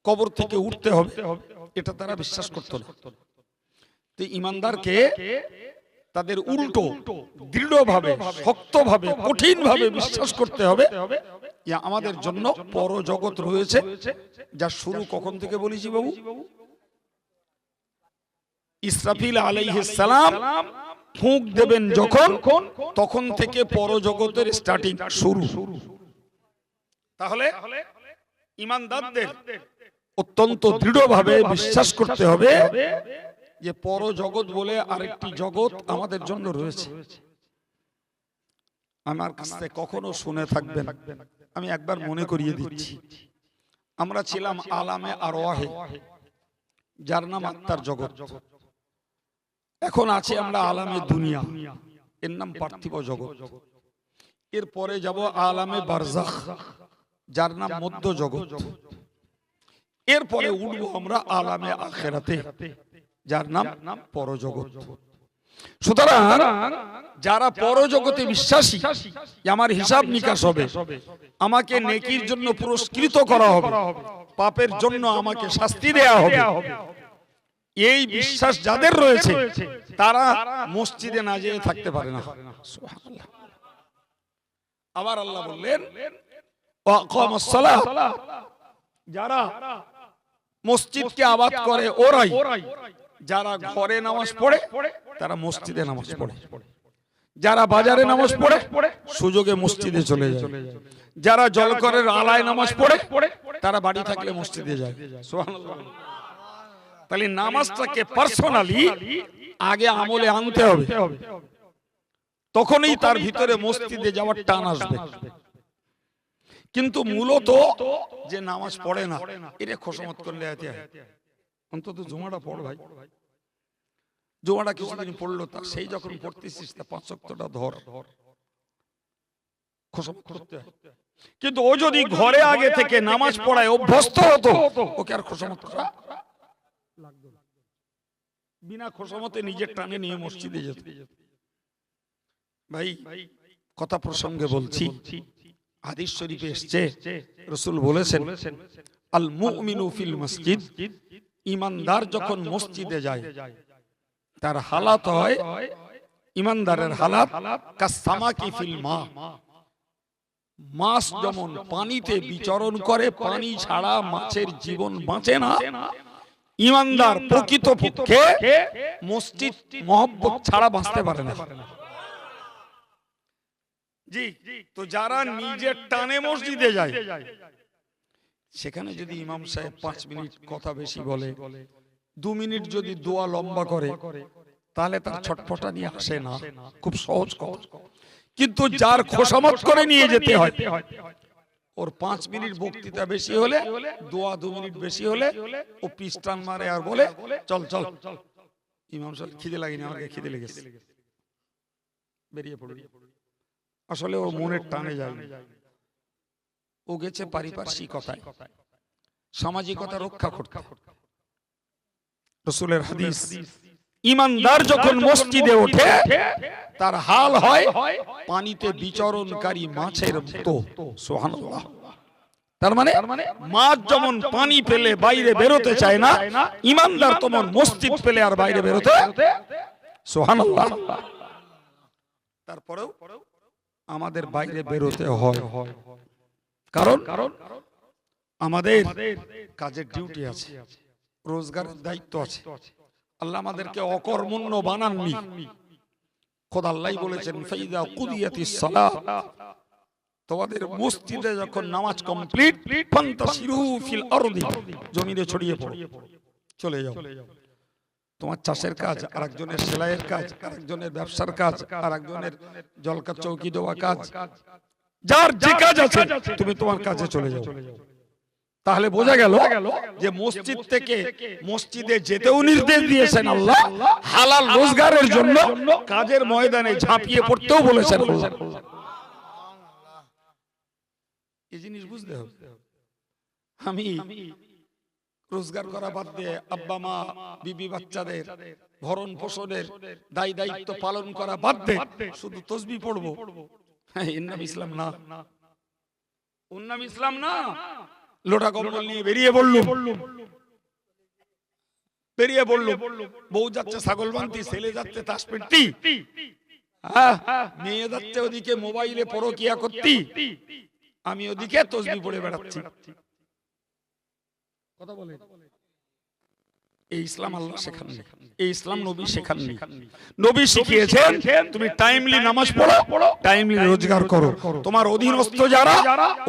কবর থেকে উঠতে হবে এটা তারা বিশ্বাস করত না। তো ঈমানদারকে তাদের উল্টো দৃঢ়ভাবে, শক্তভাবে, কঠিনভাবে বিশ্বাস করতে হবে যে আমাদের জন্য পরজগৎ রয়েছে, যা শুরু কখন থেকে বলেছি বাবু? ইসরাফিল আলাইহিস সালাম ফুঁক দেবেন যখন, তখন থেকে পরজগতের স্টার্টিং শুরু। তাহলে ঈমানদারদের অত্যন্ত দৃঢ়ভাবে বিশ্বাস করতে হবে যে পরজগৎ বলে আরেকটি জগৎ আমাদের জন্য রয়েছে। আমার কাছে কখনো শুনে থাকবেন, আমি একবার মনে করিয়ে দিচ্ছি, আমরা ছিলাম আলামে আরওয়াহে, যার নাম আত্মার জগৎ। এখন আছে আমরা আলামে দুনিয়া, এর নাম পার্থিব জগৎ। এরপরে যাব আলামে বারজাখ, যার নাম মধ্য জগৎ। এরপরে উঠবো আমরা আলামে আখিরাতে, যার নাম পরজগৎ। সুতরাং যারা পরজগতে বিশ্বাসী, আমার হিসাব নিকাশ হবে, আমাকে নেকির জন্য পুরস্কৃত করা হবে, পাপের জন্য আমাকে শাস্তি দেয়া হবে, এই বিশ্বাস যাদের রয়েছে তারা মসজিদে না যেয়ে থাকতে পারে না। সুবহানাল্লাহ। আবার আল্লাহ বললেন ওয়াকামাস সালাহ, যারা মসজিদকে আবাদ করে ওরাই, যারা ঘরে নামাজ পড়ে তারা মসজিদে নামাজ পড়ে, যারা বাজারে নামাজ পড়ে সুযোগে মসজিদে চলে যায়, যারা জলকরের আলায় নামাজ পড়ে তারা বাড়ি থাকলে মসজিদে যায়। সুবহানাল্লাহ। তাহলে নামাজটাকে পার্সোনালি আগে আমলে আনতে হবে, তখনই তার ভিতরে মসজিদে যাওয়ার টান আসবে। কিন্তু মূলত যে নামাজ পড়ে না, এটা খোসামত করলে অন্তত জুমাটা পড় ভাই, জুমাটা কিছুদিন পড়লো, তা সেই যখন পড়তেছিস তা 5 ওয়াক্তটা ধর, খোসামত করতে হয়। কিন্তু ও যদি ঘরে আগে থেকে নামাজ পড়ায় অভ্যস্ত হতো, ওকে আর খোসামত করা লাগতো না, বিনা খোসামতে নিজের টানে নিয়ে মসজিদে যেত। ভাই কথা প্রসঙ্গে বলছি, হাদিস শরীফে এসেছে রাসূল বলেছেন আল মুমিনু ফিল মসজিদ, ঈমানদার যখন মসজিদে যায় তার হালাত হয়, ঈমানদারের হালাত কাসামাকি ফিল মা, মাছ যেমন পানিতে বিচরণ করে, পানি ছাড়া মাছের জীবন বাঁচে না, ঈমানদার প্রকৃতপক্ষে মসজিদ মহব্বত ছাড়া বাঁচতে পারে না। জি, তো যারা নিজের টানে মসজিদে যায়, সেখানে যদি ইমাম সাহেব 5 মিনিট কথা বেশি বলে, 2 মিনিট যদি দোয়া লম্বা করে, তাহলে তার ছটফটা নিয়ে আসে না, খুব সহজ কথা। কিন্তু যার খোসামত করে নিয়ে যেতে হয়, ওর 5 মিনিট বক্তৃতা বেশি হলে, দোয়া 2 মিনিট বেশি হলে, ও পিস্টান মারে আর বলে চল চল, ইমাম সাহেব খিদে লাগেনি, আমাকে খিদে লেগেছে, বেরিয়ে পড়বি। আসলে ওর মনের টানে যায়, ও গেছে পারিপার্শ্বিকতায়, সামাজিকতা রক্ষা করতে। রাসূলের হাদিস, ঈমানদার যখন মসজিদে ওঠে তার হাল হয় পানিতে বিচরণকারী মাছের মতো। সুবহানাল্লাহ। তার মানে মাছ যেমন পানি পেলে বাইরে বেরোতে চায় না, ঈমানদার তেমন মসজিদ পেলে আর বাইরে বেরোতে। সুবহানাল্লাহ। তারপরেও আমাদের বাইরে বেরোতে হয়, কারণ আমাদের কাজের ডিউটি আছে, রোজগারের দায়িত্ব আছে। আল্লাহ আমাদেরকে অকর্মণ্য বানাননি। খোদা আল্লাহ বলেছেন ফাইদা কুদিয়াতিস সালাত, তোমাদের মসজিদে যখন নামাজ কমপ্লিট, ফান্তাশিরু ফিল আরদি, জমিনে ছড়িয়ে পড়ো, চলে যাও। তোমার চাষের কাজ, আরেকজনের সেলাইয়ের কাজ, আরেকজনের ব্যবসার কাজ, আরেকজনের জলকা চৌকি দেওয়া কাজ, যার যে কাজ আছে তুমি তোমার কাজে চলে যাও। তাহলে বোঝা গেল যে মসজিদ থেকে মসজিদে যেতেও নির্দেশ দিয়েছেন আল্লাহ, হালাল রোজগারের জন্য কাজের ময়দানে ঝাঁপিয়ে পড়তেও বলেছেন আল্লাহ। এই জিনিস বুঝতে হবে। আমি রোজগার করা বাদ দিয়ে আব্বা মা বিবি বাচ্চাদের ভরণ পোষণের দায় দায়িত্ব পালন করা বাদ দিয়ে শুধু তসবিহ পড়বো, হ্যাঁ, এর নাম ইসলাম না, ওর নাম ইসলাম না। লোটা কম্বল নিয়ে বেরিয়ে পড়লো, বউ যাচ্ছে ছাগল বানতি, ছেলে যাচ্ছে তাস পিটতি, মেয়ে যাচ্ছে ওদিকে মোবাইলে পরকিয়া করতি, আমি ওদিকে তসবিহ পড়ে বেড়াচ্ছি। কথা বলে এই ইসলাম আল্লাহ শেখাননি, এই ইসলাম নবী শেখাননি। নবী শিখিয়েছেন তুমি টাইমলি নামাজ পড়ো, টাইমলি রোজগার করো, তোমার অধীনস্থ যারা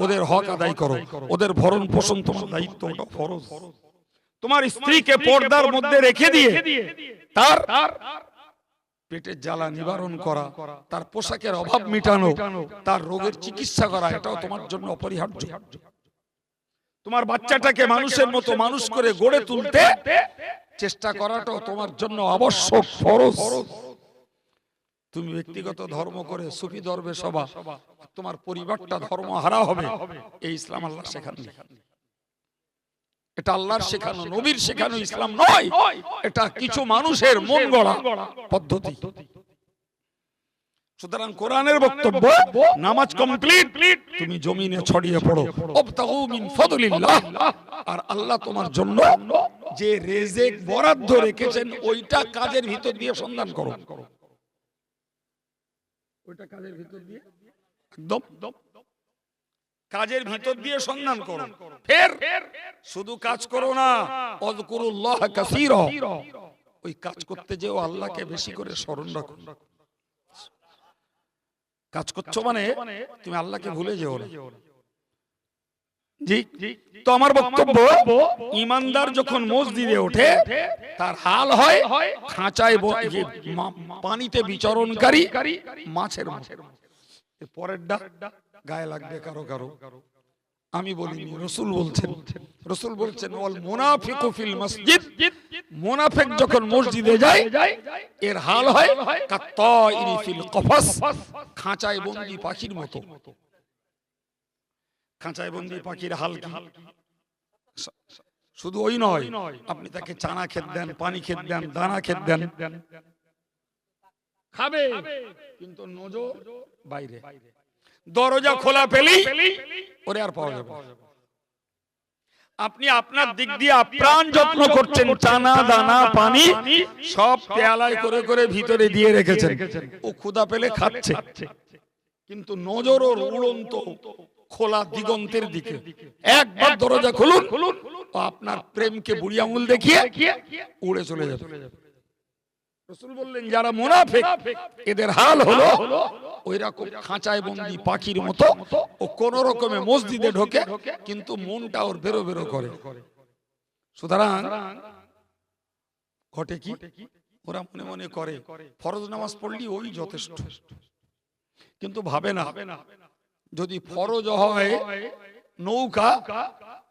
ওদের হক আদায় করো, ওদের ভরণ পোষণ তোমার দায়িত্ব, ওটা ফরজ। তোমার স্ত্রীকে পর্দার মধ্যে রেখে দিয়ে তার পেটের জ্বালা নিবারণ করা, তার পোশাকের অভাব মেটানো, তার রোগের চিকিৎসা করা, এটাও তোমার জন্য অপরিহার্য। তোমার বাচ্চাটাকে মানুষের মতো মানুষ করে গড়ে তুলতে চেষ্টা করাটাও তোমার জন্য আবশ্যক, ফরজ। তুমি ব্যক্তিগত ধর্ম করে সুফি দরবেশ হবা, তোমার পরিবারটা ধর্ম হারা হবে, এই ইসলাম আল্লাহ শেখাননি। এটা আল্লাহর শেখানো, নবীর শেখানো ইসলাম নয়, এটা কিছু মানুষের মন গড়া পদ্ধতি। সুতরাং কোরআনের বক্তব্য, নামাজ কমপ্লিট, তুমি জমিনে ছড়িয়ে পড়ো, ওয়াবতাগু মিন ফাদলিল্লাহ, আর আল্লাহ তোমার জন্য যে রিজিক বরাদ্দ রেখেছেন ওইটা কাজের ভিতর দিয়ে সন্ধান করো, ওইটা কাজের ভিতর দিয়ে একদম কাজের ভিতর দিয়ে সন্ধান করো। ফের শুধু কাজ করো না, আযকুরুল্লাহ কাসীরা, ওই কাজ করতে যেও আল্লাহকে বেশি করে স্মরণ রাখো। কাজ করছো মানে তুমি আল্লাহকে ভুলে যেও না। জি, তো আমার বক্তব্য, ইমানদার যখন মসজিদে ওঠে তার হাল হয় খাঁচায় পানিতে বিচরণকারী মাছের মতো। পরের ডাক গায়ে লাগবে কারো কারো, আমি বলিনি, রাসূল বলছেন ওয়াল মুনাফিকু ফিল মসজিদ, মুনাফিক যখন মসজিদে যায় এর হাল হয় কাত্তাইরি ফিল কফাস, খাঁচায় বন্দী পাখির মতো। খাঁচায় বন্দী পাখির হাল কি? শুধু ওই নয়, আপনি তাকে চানা খেত দেন, পানি খেত দেন, দানা খেত দেন, খাবে, কিন্তু নজর বাইরে। দরজা খোলা পেলি ওরে আর পাওয়া যাবে। আপনি আপনার দিক দিয়ে আপ্রাণ যত্ন করছেন, চানা দানা পানি সব পেয়ালায় করে করে ভিতরে দিয়ে রেখেছেন, ও ক্ষুধা পেলে খাচ্ছে, কিন্তু নজর ওর উড়ন্ত খোলা দিগন্তের দিকে। একবার দরজা খুলুন, ও আপনার প্রেমকে বুড়ি আঙুল দেখিয়ে উড়ে চলে যাবে। রাসূল বললেন যারা মুনাফিক এদের হাল হলো ওইরকম খাঁচায় বন্দী পাখির মতো, ও কোন রকমে মসজিদে ঢোকে কিন্তু মনটা ওর বেরো বেরো করে। সুতরাং ঘটে কি, ওরা মনে মনে করে ফরজ নামাজ পড়লি ওই যথেষ্ট, কিন্তু ভাবে না যদি ফরজ হয় নৌকা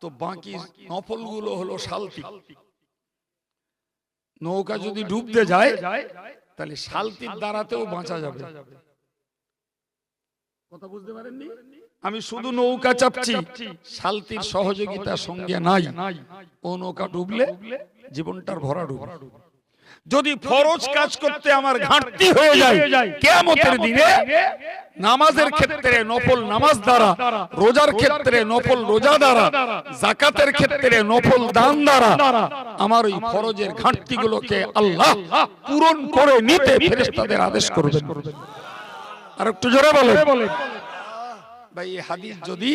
তো বাকি নফলগুলো হলো শালতি। নৌকা যদি ডুবতে যায় তাহলে শালতির দ্বারাতেও বাঁচা যাবে। কথা বুঝতে পারেননি? আমি শুধু নৌকা চাপছি, শালতির সহযোগিতা সঙ্গে নাই, ও নৌকা ডুবলে জীবনটার ভরা ডুবে। যদি ফরজ কাজ করতে আমার ঘাটতি হয়ে যায় কিয়ামতের দিনে, নামাজের ক্ষেত্রে নফল নামাজ দ্বারা, রোজার ক্ষেত্রে নফল রোজা দ্বারা, যাকাতের ক্ষেত্রে নফল দান দ্বারা আমার ওই ফরজের ঘাটতিগুলোকে আল্লাহ পূরণ করে নিতে ফেরেশতাদের আদেশ করবেন। আর একটু জোরে বলেন ভাই, এই হাদিস যদি